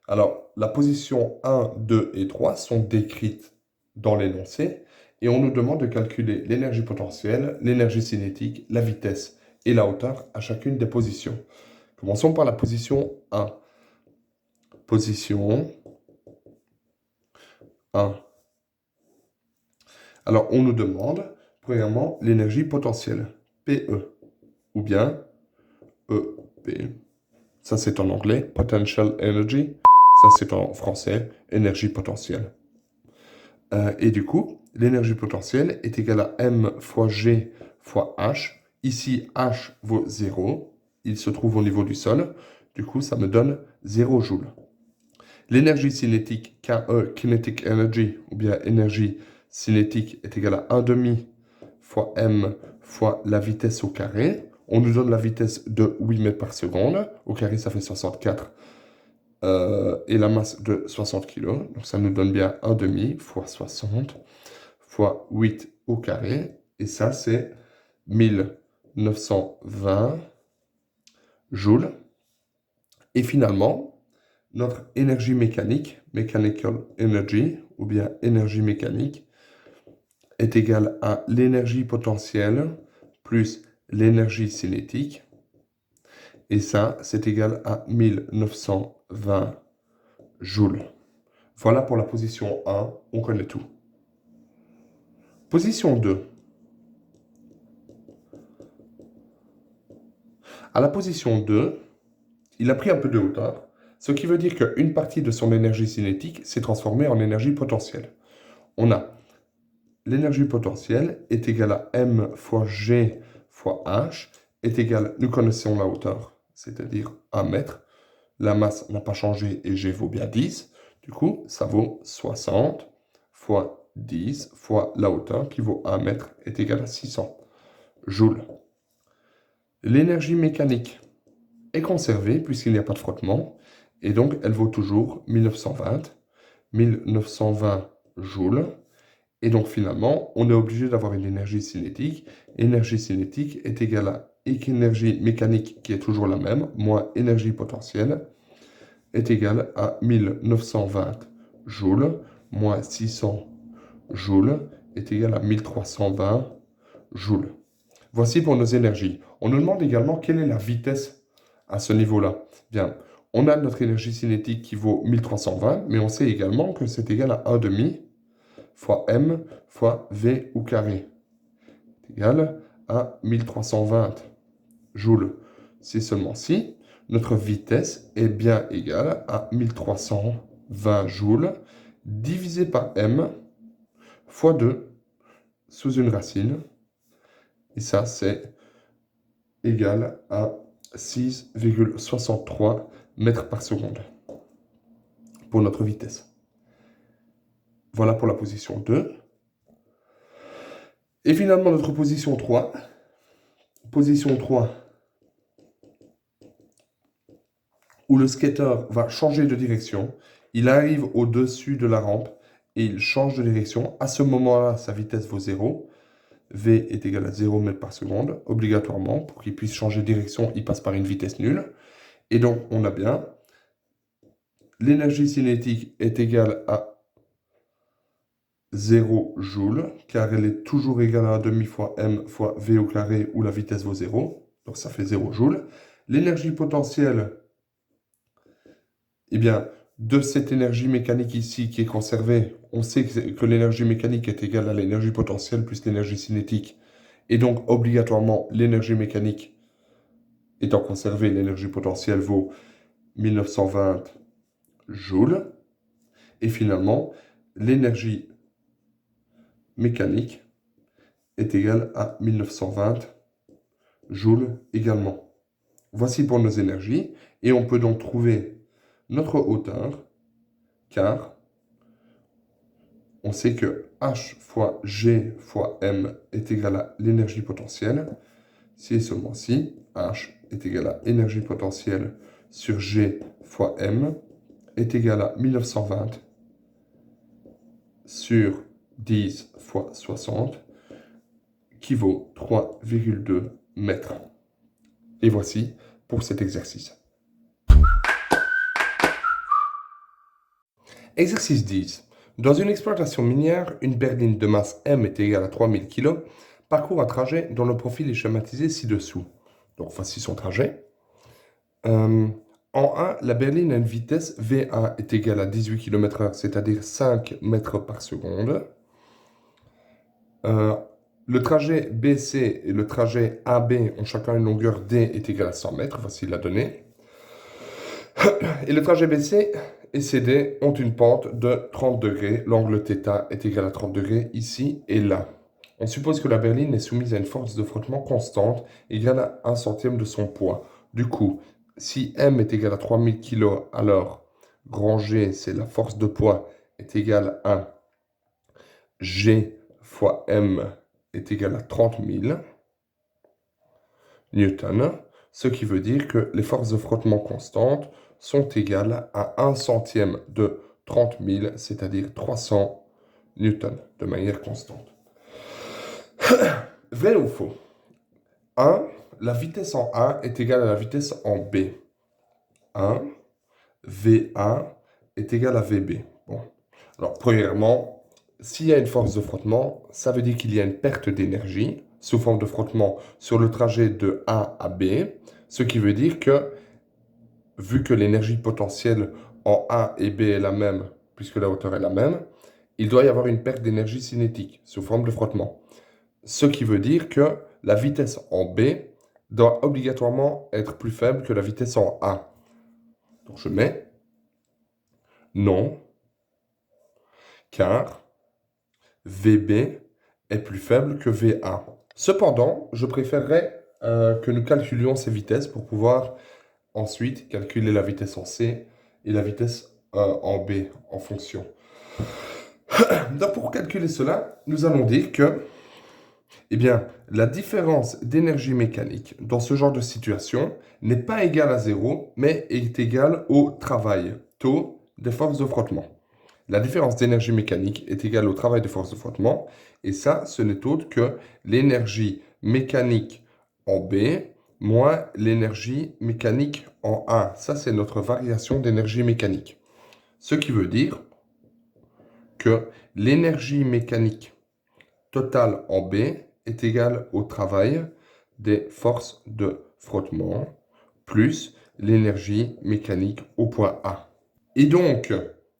Alors, la position 1, 2 et 3 sont décrites dans l'énoncé et on nous demande de calculer l'énergie potentielle, l'énergie cinétique, la vitesse et la hauteur à chacune des positions. Commençons par la position 1. Position 1. Alors, on nous demande, premièrement, l'énergie potentielle, PE, ou bien EP. Ça, c'est en anglais, Potential Energy. Ça, c'est en français, énergie potentielle. Et du coup, l'énergie potentielle est égale à M fois G fois H. Ici, H vaut 0. Il se trouve au niveau du sol. Du coup, ça me donne 0 joule. L'énergie cinétique, KE, Kinetic Energy, ou bien énergie cinétique, est égale à 1,5 fois M fois la vitesse au carré. On nous donne la vitesse de 8 mètres par seconde. Au carré, ça fait 64. Et la masse de 60 kg. Donc ça nous donne bien 1,5 fois 60 fois 8 au carré. Et ça, c'est 1920 joules. Et finalement, notre énergie mécanique, mechanical energy, ou bien énergie mécanique, est égale à l'énergie potentielle plus l'énergie cinétique. Et ça, c'est égal à 1920 joules. Voilà pour la position 1, on connaît tout. Position 2. À la position 2, il a pris un peu de hauteur. Ce qui veut dire qu'une partie de son énergie cinétique s'est transformée en énergie potentielle. On a l'énergie potentielle est égale à m fois g fois h est égale, nous connaissons la hauteur, c'est-à-dire 1 mètre. La masse n'a pas changé et g vaut bien 10. Du coup, ça vaut 60 fois 10 fois la hauteur qui vaut 1 mètre est égale à 600 joules. L'énergie mécanique est conservée puisqu'il n'y a pas de frottement et donc elle vaut toujours 1920 joules. Et donc finalement, on est obligé d'avoir une énergie cinétique. Énergie cinétique est égale à énergie mécanique qui est toujours la même, moins énergie potentielle, est égale à 1920 joules, moins 600 joules, est égal à 1320 joules. Voici pour nos énergies. On nous demande également quelle est la vitesse à ce niveau-là. Bien, on a notre énergie cinétique qui vaut 1320, mais on sait également que c'est égal à 1,5 fois m fois v au carré. C'est égal à 1320 joules. C'est seulement si notre vitesse est bien égale à 1320 joules divisé par m fois 2 sous une racine. Et ça, c'est égal à 6,63 mètres par seconde pour notre vitesse. Voilà pour la position 2. Et finalement, notre position 3. Position 3, où le skater va changer de direction. Il arrive au-dessus de la rampe et il change de direction. À ce moment-là, sa vitesse vaut 0. V est égal à 0 mètres par seconde, obligatoirement. Pour qu'il puisse changer de direction, il passe par une vitesse nulle. Et donc, on a bien l'énergie cinétique est égale à 0 joules, car elle est toujours égale à 1,5 fois m fois v au carré, où la vitesse vaut 0. Donc ça fait 0 joules. L'énergie potentielle, eh bien, de cette énergie mécanique ici qui est conservée, on sait que l'énergie mécanique est égale à l'énergie potentielle plus l'énergie cinétique. Et donc, obligatoirement, l'énergie mécanique étant conservée, l'énergie potentielle vaut 1920 joules. Et finalement, l'énergie mécanique est égale à 1920 joules également. Voici pour nos énergies. Et on peut donc trouver notre hauteur, car on sait que H fois G fois M est égal à l'énergie potentielle. Si et seulement si H est égal à énergie potentielle sur G fois M est égal à 1920 sur 10 fois 60, qui vaut 3,2 mètres. Et voici pour cet exercice. Exercice 10. Dans une exploitation minière, une berline de masse M est égale à 3000 kg parcourt un trajet dont le profil est schématisé ci-dessous. Donc voici son trajet. En 1, la berline a une vitesse V1 est égale à 18 km/h, c'est-à-dire 5 mètres par seconde. Le trajet BC et le trajet AB ont chacun une longueur D est égale à 100 mètres. Voici la donnée. Et le trajet BC et CD ont une pente de 30 degrés. L'angle θ est égal à 30 degrés ici et là. On suppose que la berline est soumise à une force de frottement constante égale à 1 centième de son poids. Du coup, si M est égal à 3000 kg, alors grand G, c'est la force de poids, est égale à G fois M est égal à 30 000 newtons, ce qui veut dire que les forces de frottement constantes sont égales à 1 centième de 30 000, c'est-à-dire 300 newtons, de manière constante. Vrai ou faux? 1. La vitesse en A est égale à la vitesse en B. 1. VA est égal à VB. Bon. Alors, premièrement, s'il y a une force de frottement, ça veut dire qu'il y a une perte d'énergie sous forme de frottement sur le trajet de A à B, ce qui veut dire que, vu que l'énergie potentielle en A et B est la même, puisque la hauteur est la même, il doit y avoir une perte d'énergie cinétique sous forme de frottement. Ce qui veut dire que la vitesse en B doit obligatoirement être plus faible que la vitesse en A. Donc je mets Non, car VB est plus faible que VA. Cependant, je préférerais que nous calculions ces vitesses pour pouvoir ensuite calculer la vitesse en C et la vitesse en B en fonction. Donc pour calculer cela, nous allons dire que eh bien, la différence d'énergie mécanique dans ce genre de situation n'est pas égale à 0, mais est égale au travail, taux des forces de frottement. La différence d'énergie mécanique est égale au travail de force de frottement, et ça, ce n'est autre que l'énergie mécanique en B moins l'énergie mécanique en A. Ça, c'est notre variation d'énergie mécanique. Ce qui veut dire que l'énergie mécanique totale en B est égale au travail des forces de frottement plus l'énergie mécanique au point A. Et donc,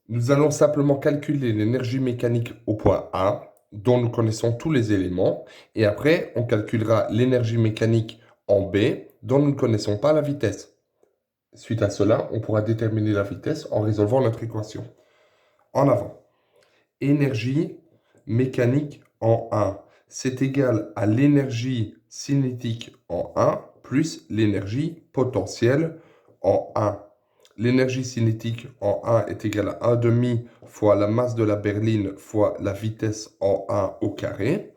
nous allons simplement calculer l'énergie mécanique au point A, dont nous connaissons tous les éléments, et après, on calculera l'énergie mécanique en B, dont nous ne connaissons pas la vitesse. Suite à cela, on pourra déterminer la vitesse en résolvant notre équation. En avant. Énergie mécanique en A, c'est égal à l'énergie cinétique en A plus l'énergie potentielle en A. L'énergie cinétique en A est égale à 1,5 fois la masse de la berline fois la vitesse en A au carré,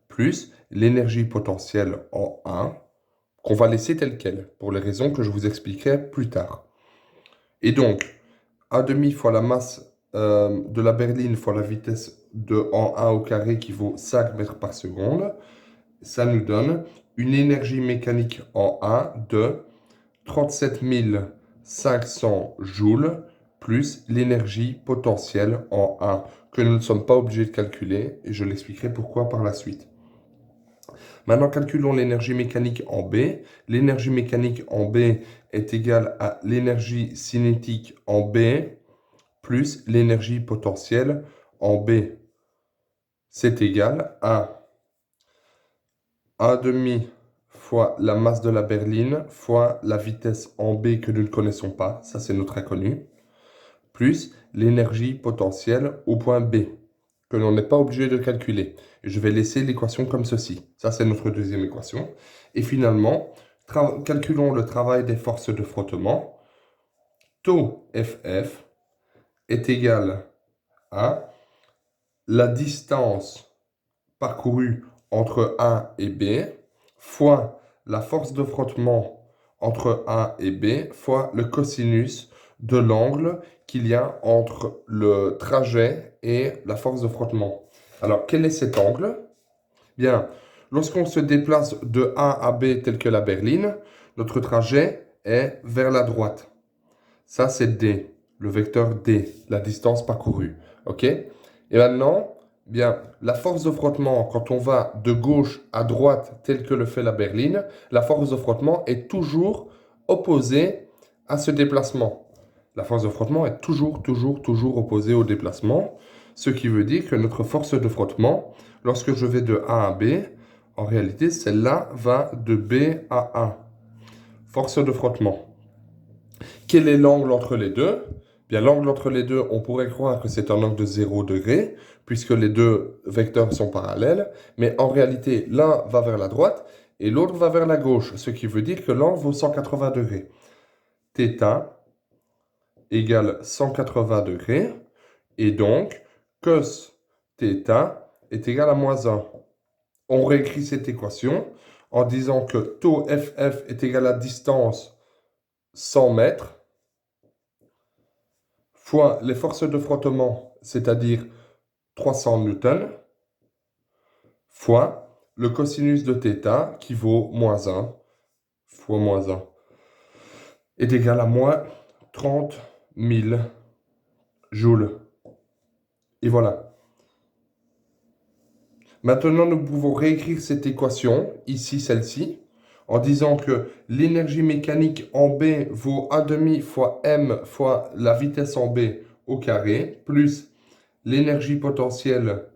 plus l'énergie potentielle en A, qu'on va laisser telle qu'elle, pour les raisons que je vous expliquerai plus tard. Et donc, 1,5 fois la masse de la berline fois la vitesse de en A au carré qui vaut 5 mètres par seconde, ça nous donne une énergie mécanique en A de 37 500 joules plus l'énergie potentielle en A, que nous ne sommes pas obligés de calculer, et je l'expliquerai pourquoi par la suite. Maintenant, calculons l'énergie mécanique en B. L'énergie mécanique en B est égale à l'énergie cinétique en B plus l'énergie potentielle en B. C'est égal à 1,5 fois la masse de la berline fois la vitesse en B que nous ne connaissons pas, ça c'est notre inconnu, plus l'énergie potentielle au point B, que l'on n'est pas obligé de calculer. Et je vais laisser l'équation comme ceci. Ça c'est notre deuxième équation. Et finalement, calculons le travail des forces de frottement. Taux FF est égal à la distance parcourue entre A et B fois la force de frottement entre A et B fois le cosinus de l'angle qu'il y a entre le trajet et la force de frottement. Alors, quel est cet angle? Bien, lorsqu'on se déplace de A à B tel que la berline, notre trajet est vers la droite. Ça, c'est D, le vecteur D, la distance parcourue. OK? Et maintenant, bien, la force de frottement, quand on va de gauche à droite, telle que le fait la berline, la force de frottement est toujours opposée à ce déplacement. La force de frottement est toujours opposée au déplacement, ce qui veut dire que notre force de frottement, lorsque je vais de A à B, en réalité, celle-là va de B à A. Force de frottement. Quel est l'angle entre les deux? Bien, l'angle entre les deux, on pourrait croire que c'est un angle de 0 degré, puisque les deux vecteurs sont parallèles, mais en réalité, l'un va vers la droite et l'autre va vers la gauche, ce qui veut dire que l'angle vaut 180 degrés. Θ égale 180 degrés, et donc cos θ est égal à moins 1. On réécrit cette équation en disant que taux FF est égal à distance 100 mètres, fois les forces de frottement, c'est-à-dire 300 newtons, fois le cosinus de θ, qui vaut moins 1, fois moins 1, est égal à moins 30 000 joules. Et voilà. Maintenant, nous pouvons réécrire cette équation, ici celle-ci, en disant que l'énergie mécanique en B vaut 1,5 fois m fois la vitesse en B au carré, plus l'énergie potentielle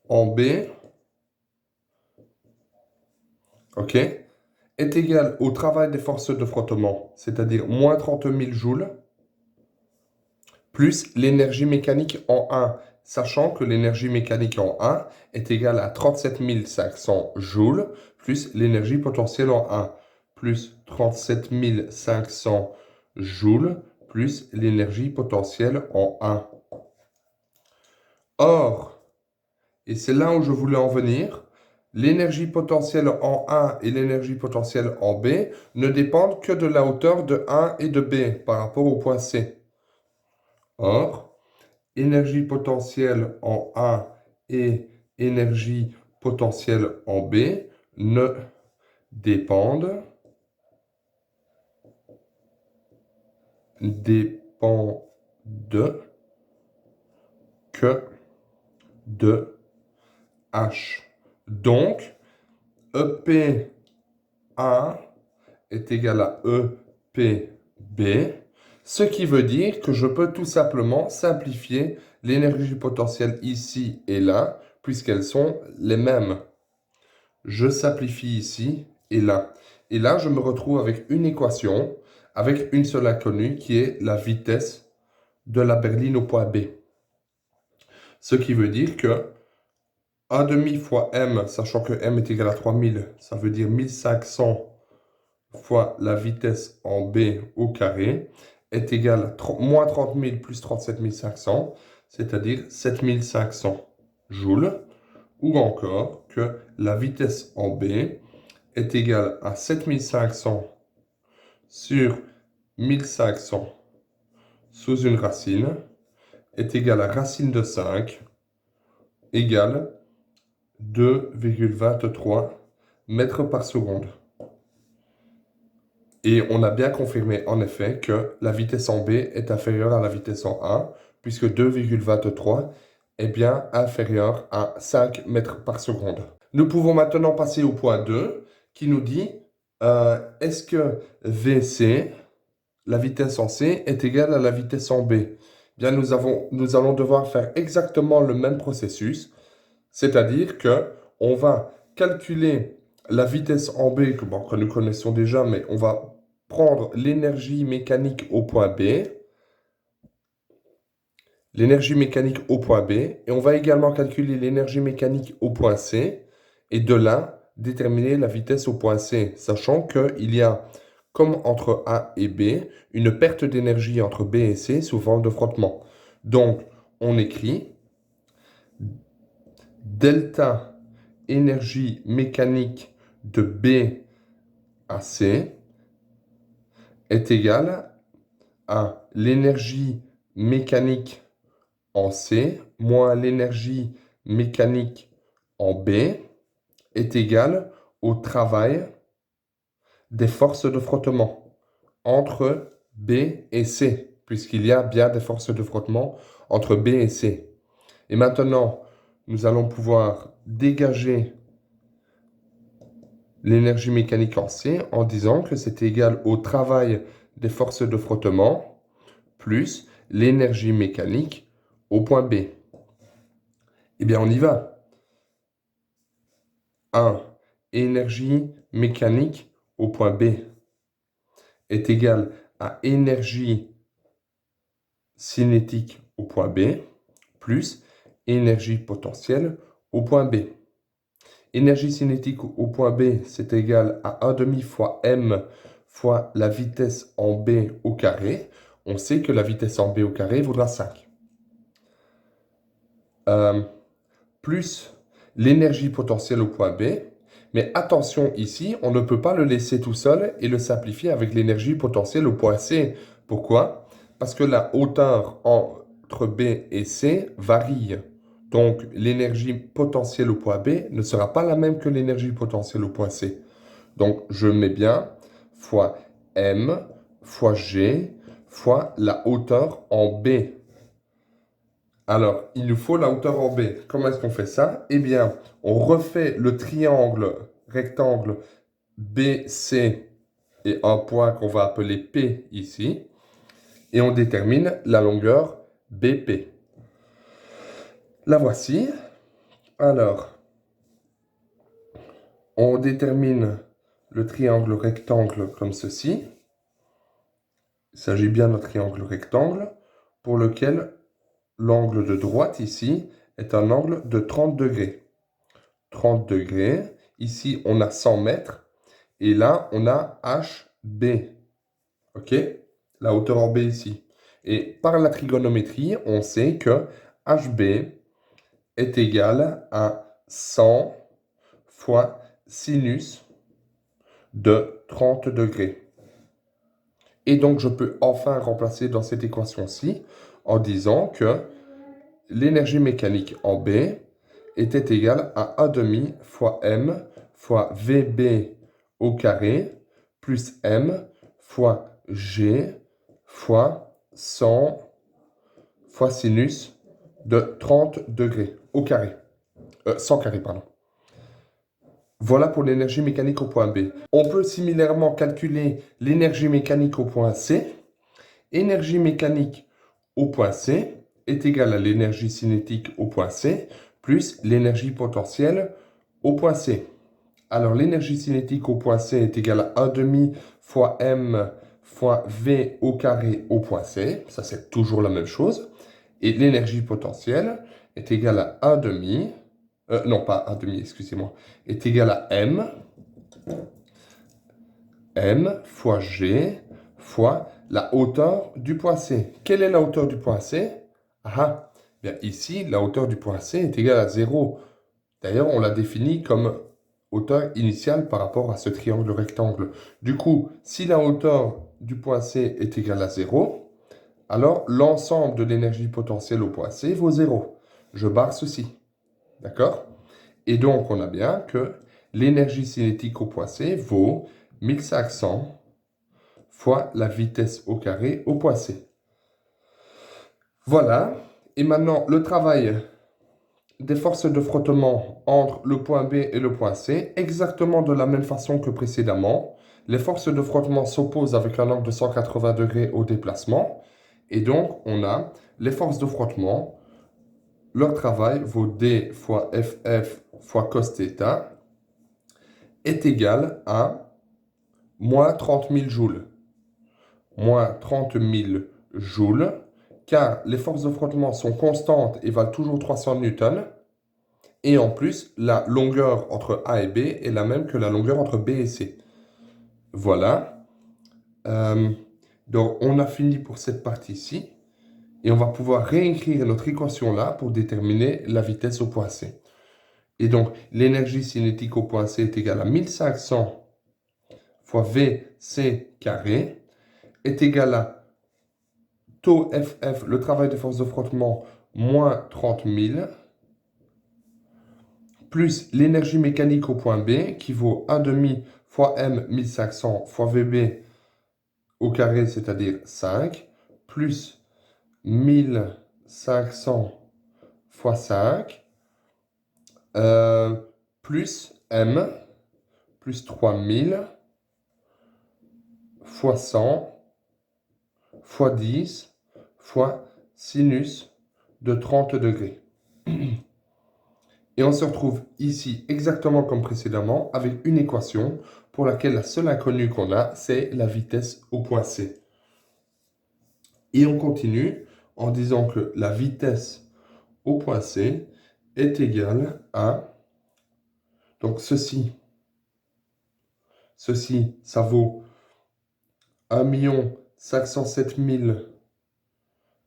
en B, ok, est égal au travail des forces de frottement, c'est-à-dire moins 30 000 joules, plus l'énergie mécanique en 1, sachant que l'énergie mécanique en 1 est égale à 37 500 joules, plus l'énergie potentielle en 1, plus 37 500 joules, plus l'énergie potentielle en 1. Or, et c'est là où je voulais en venir, l'énergie potentielle en A et l'énergie potentielle en B ne dépendent que de la hauteur de A et de B par rapport au point C. Or, énergie potentielle en A et énergie potentielle en B ne dépendent que de H. Donc, EPA est égal à EPB, ce qui veut dire que je peux tout simplement simplifier l'énergie potentielle ici et là, puisqu'elles sont les mêmes. Je simplifie ici et là. Et là, je me retrouve avec une équation, avec une seule inconnue, qui est la vitesse de la berline au point B. Ce qui veut dire que A demi fois M, sachant que M est égal à 3000, ça veut dire 1500 fois la vitesse en B au carré, est égal à moins 30 000 plus 37 500, c'est-à-dire 7500 joules, ou encore que la vitesse en B est égale à 7500 sur 1500 sous une racine, est égal à racine de 5, égale 2,23 mètres par seconde. Et on a bien confirmé en effet que la vitesse en B est inférieure à la vitesse en A, puisque 2,23 est bien inférieur à 5 mètres par seconde. Nous pouvons maintenant passer au point 2, qui nous dit est-ce que VC, la vitesse en C, est égale à la vitesse en B? Bien, nous allons devoir faire exactement le même processus, c'est-à-dire que on va calculer la vitesse en B, que nous connaissons déjà, mais on va prendre l'énergie mécanique au point B, l'énergie mécanique au point B, et on va également calculer l'énergie mécanique au point C, et de là, déterminer la vitesse au point C, sachant qu'il y a, comme entre A et B, une perte d'énergie entre B et C sous forme de frottement. Donc, on écrit delta énergie mécanique de B à C est égale à l'énergie mécanique en C moins l'énergie mécanique en B est égale au travail des forces de frottement entre B et C, puisqu'il y a bien des forces de frottement entre B et C. Et maintenant, nous allons pouvoir dégager l'énergie mécanique en C en disant que c'est égal au travail des forces de frottement plus l'énergie mécanique au point B. Eh bien, on y va. 1. Énergie mécanique au point B est égale à énergie cinétique au point B plus énergie potentielle au point B. Énergie cinétique au point B, c'est égal à 1 demi fois m fois la vitesse en B au carré. On sait que la vitesse en B au carré vaudra 5. Plus l'énergie potentielle au point B. Mais attention ici, on ne peut pas le laisser tout seul et le simplifier avec l'énergie potentielle au point C. Pourquoi? Parce que la hauteur entre B et C varie. Donc l'énergie potentielle au point B ne sera pas la même que l'énergie potentielle au point C. Donc je mets bien fois M fois G fois la hauteur en B. Alors, il nous faut la hauteur en B. Comment est-ce qu'on fait ça? Eh bien, on refait le triangle rectangle BC et un point qu'on va appeler P ici. Et on détermine la longueur BP. La voici. Alors, on détermine le triangle rectangle comme ceci. Il s'agit bien d'un triangle rectangle pour lequel l'angle de droite ici est un angle de 30 degrés. 30 degrés. Ici, on a 100 mètres. Et là, on a HB. OK? La hauteur en B ici. Et par la trigonométrie, on sait que HB est égal à 100 fois sinus de 30 degrés. Et donc, je peux enfin remplacer dans cette équation-ci en disant que l'énergie mécanique en B était égale à 1 demi fois M fois VB au carré plus M fois G fois 100 fois sinus de 30 degrés au carré. 100 carré, pardon. Voilà pour l'énergie mécanique au point B. On peut similairement calculer l'énergie mécanique au point C. Énergie mécanique au point C est égale à l'énergie cinétique au point C plus l'énergie potentielle au point C. Alors l'énergie cinétique au point C est égale à 1 demi fois M fois V au carré au point C. Ça, c'est toujours la même chose. Et l'énergie potentielle est égale à 1 demi, non pas 1 demi, excusez-moi, est égale à M fois G fois la hauteur du point C. Quelle est la hauteur du point C? Ah, bien ici, la hauteur du point C est égale à 0. D'ailleurs, on l'a défini comme hauteur initiale par rapport à ce triangle rectangle. Du coup, si la hauteur du point C est égale à 0, alors l'ensemble de l'énergie potentielle au point C vaut 0. Je barre ceci. D'accord? Et donc, on a bien que l'énergie cinétique au point C vaut 1500 fois la vitesse au carré au point C. Voilà. Et maintenant, le travail des forces de frottement entre le point B et le point C, exactement de la même façon que précédemment. Les forces de frottement s'opposent avec un angle de 180 degrés au déplacement. Et donc, on a les forces de frottement. Leur travail vaut D fois FF fois cos θ est égal à moins 30 000 joules. Moins 30 000 joules, car les forces de frottement sont constantes et valent toujours 300 newtons. Et en plus, la longueur entre A et B est la même que la longueur entre B et C. Voilà. Donc, on a fini pour cette partie-ci. Et on va pouvoir réécrire notre équation là pour déterminer la vitesse au point C. Et donc, l'énergie cinétique au point C est égale à 1500 fois VC carré est égal à taux FF, le travail de force de frottement, moins 30 000, plus l'énergie mécanique au point B, qui vaut 1 demi fois M 1500 fois VB au carré, c'est-à-dire 5, plus 1500 fois 5, plus M, plus 3000, fois 100, fois 10, fois sinus de 30 degrés. Et on se retrouve ici exactement comme précédemment avec une équation pour laquelle la seule inconnue qu'on a, c'est la vitesse au point C. Et on continue en disant que la vitesse au point C est égale à, donc ceci, ça vaut 1 507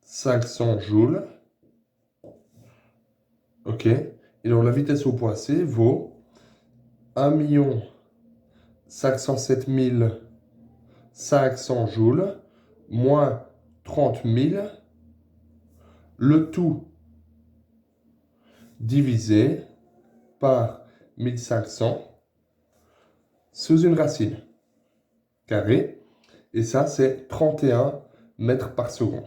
500 joules. OK. Et donc la vitesse au point C vaut 1 507 500 joules moins 30 000, le tout divisé par 1500 sous une racine carrée. Et ça, c'est 31 mètres par seconde.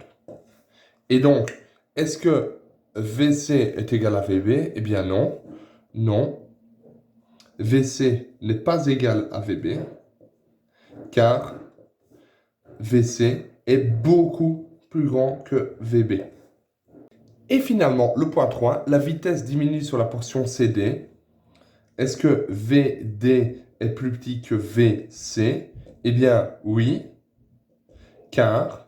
Et donc, est-ce que VC est égal à VB? Eh bien non. Non. VC n'est pas égal à VB, car VC est beaucoup plus grand que VB. Et finalement, le point 3, la vitesse diminue sur la portion CD Est-ce que VD est plus petit que VC? Eh bien, oui, car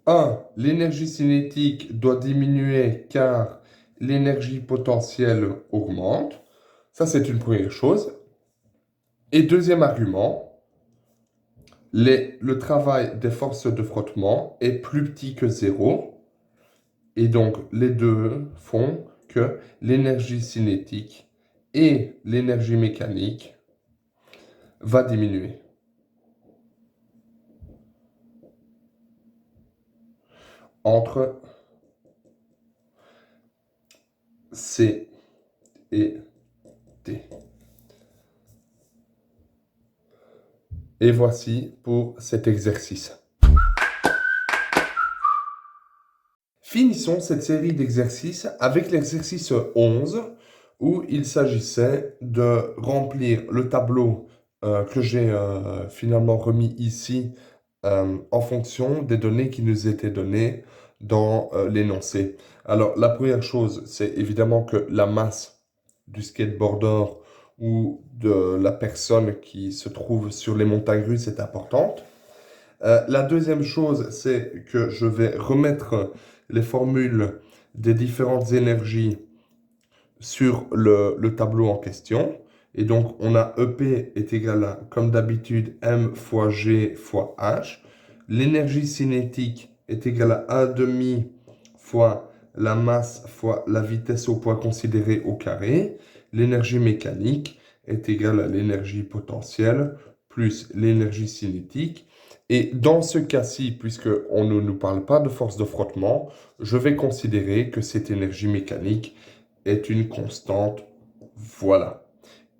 1. L'énergie cinétique doit diminuer car l'énergie potentielle augmente. Ça, c'est une première chose. Et deuxième argument, le travail des forces de frottement est plus petit que 0. Et donc, les deux font que l'énergie cinétique et l'énergie mécanique va diminuer. Entre C et D. Et voici pour cet exercice. Finissons cette série d'exercices avec l'exercice 11 où il s'agissait de remplir le tableau que j'ai finalement remis ici en fonction des données qui nous étaient données dans l'énoncé. Alors la première chose, c'est évidemment que la masse du skateboarder ou de la personne qui se trouve sur les montagnes russes est importante. La deuxième chose, c'est que je vais remettre les formules des différentes énergies sur le tableau en question. Et donc, on a EP est égal à, comme d'habitude, M fois G fois H. L'énergie cinétique est égale à 1,5 fois la masse fois la vitesse au point considéré au carré. L'énergie mécanique est égale à l'énergie potentielle plus l'énergie cinétique. Et dans ce cas-ci, puisqu'on ne nous parle pas de force de frottement, je vais considérer que cette énergie mécanique est une constante. Voilà.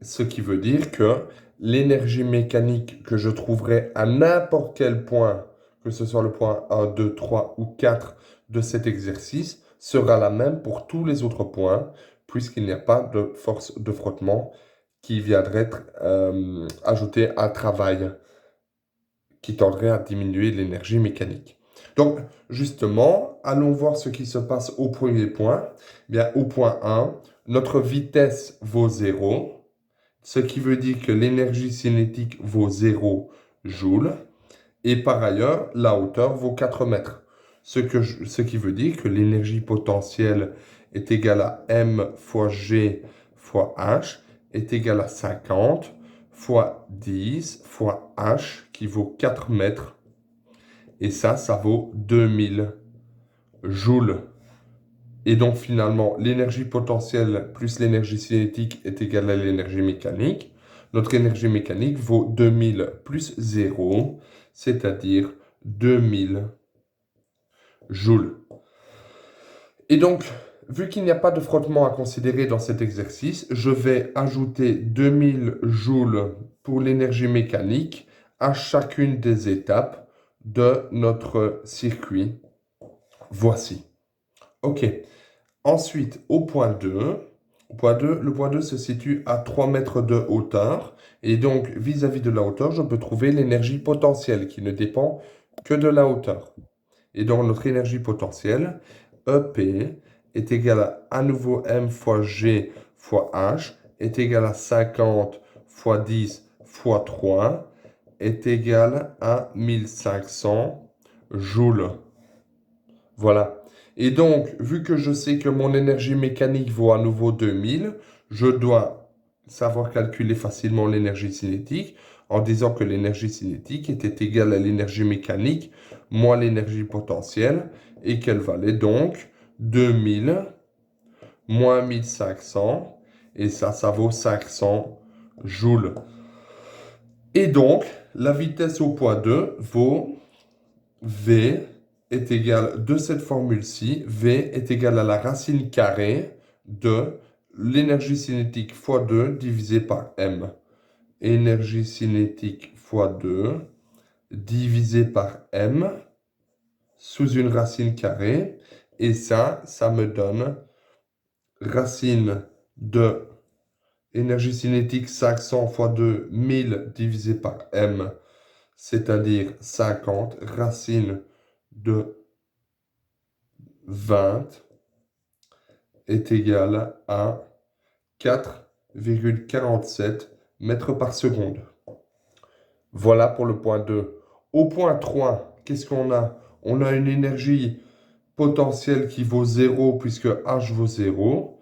Ce qui veut dire que l'énergie mécanique que je trouverai à n'importe quel point, que ce soit le point 1, 2, 3 ou 4 de cet exercice, sera la même pour tous les autres points, puisqu'il n'y a pas de force de frottement qui viendrait être ajoutée à travail, qui tendrait à diminuer l'énergie mécanique. Donc, justement, allons voir ce qui se passe au premier point. Bien, au point 1, notre vitesse vaut 0, ce qui veut dire que l'énergie cinétique vaut 0 joules. Et par ailleurs, la hauteur vaut 4 mètres. Ce qui veut dire que l'énergie potentielle est égale à M fois G fois H est égale à 50 fois 10 fois H qui vaut 4 mètres. Et ça vaut 2000 joules. Et donc finalement, l'énergie potentielle plus l'énergie cinétique est égale à l'énergie mécanique. Notre énergie mécanique vaut 2000 plus 0, c'est-à-dire 2000 joules. Et donc, vu qu'il n'y a pas de frottement à considérer dans cet exercice, je vais ajouter 2000 joules pour l'énergie mécanique à chacune des étapes de notre circuit. Voici. OK. Ensuite, au point 2, le point 2 se situe à 3 mètres de hauteur. Et donc, vis-à-vis de la hauteur, je peux trouver l'énergie potentielle qui ne dépend que de la hauteur. Et donc, notre énergie potentielle, EP, est égale à nouveau M fois G fois H, est égale à 50 fois 10 fois 3, est égale à 1500 joules. Voilà. Et donc, vu que je sais que mon énergie mécanique vaut à nouveau 2000, je dois savoir calculer facilement l'énergie cinétique en disant que l'énergie cinétique était égale à l'énergie mécanique moins l'énergie potentielle et qu'elle valait donc 2000 moins 1500 et ça vaut 500 joules. Et donc, la vitesse au point 2 vaut V est égal de cette formule-ci, V est égal à la racine carrée de l'énergie cinétique fois 2 divisé par M. Énergie cinétique fois 2 divisé par M sous une racine carrée. Et ça me donne racine de énergie cinétique 500 fois 2, 1000 divisé par M, c'est-à-dire 50, racine de 20 est égal à 4,47 mètres par seconde. Voilà pour le point 2. Au point 3, qu'est-ce qu'on a? On a une énergie potentielle qui vaut 0 puisque H vaut 0.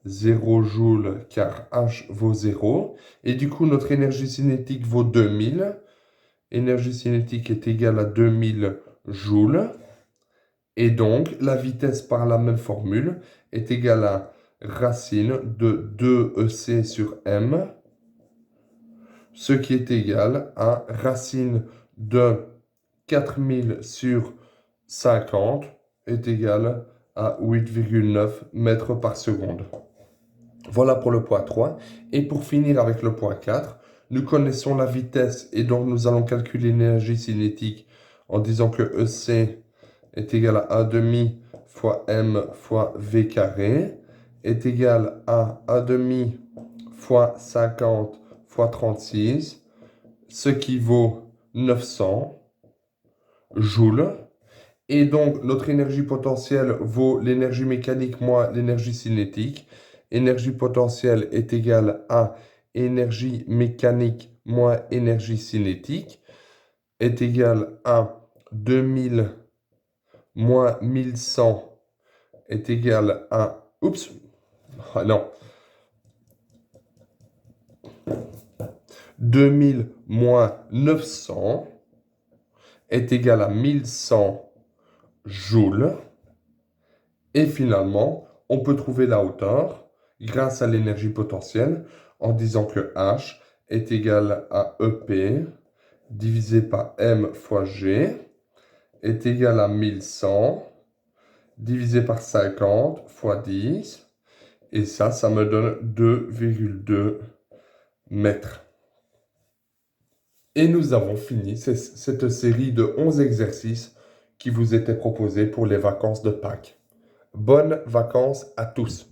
0 joules car H vaut 0. Et du coup, notre énergie cinétique vaut 2000. Énergie cinétique est égale à 2000 joules. Et donc, la vitesse par la même formule est égale à racine de 2EC sur M, ce qui est égal à racine de 4000 sur 50 est égal à 8,9 mètres par seconde. Voilà pour le point 3. Et pour finir avec le point 4, nous connaissons la vitesse et donc nous allons calculer l'énergie cinétique en disant que EC est égal à A' fois M fois V carré est égal à A' fois 50 fois 36, ce qui vaut 900 joules. Et donc, notre énergie potentielle vaut l'énergie mécanique moins l'énergie cinétique. Énergie potentielle est égale à énergie mécanique moins énergie cinétique est égale à 2000 moins 1100 est égal à... Oups, ah non. 2000 moins 900 est égal à 1100 joules. Et finalement, on peut trouver la hauteur grâce à l'énergie potentielle en disant que H est égal à EP divisé par M fois G est égal à 1100 divisé par 50 fois 10. Et ça me donne 2,2 mètres. Et nous avons fini cette série de 11 exercices qui vous étaient proposés pour les vacances de Pâques. Bonnes vacances à tous!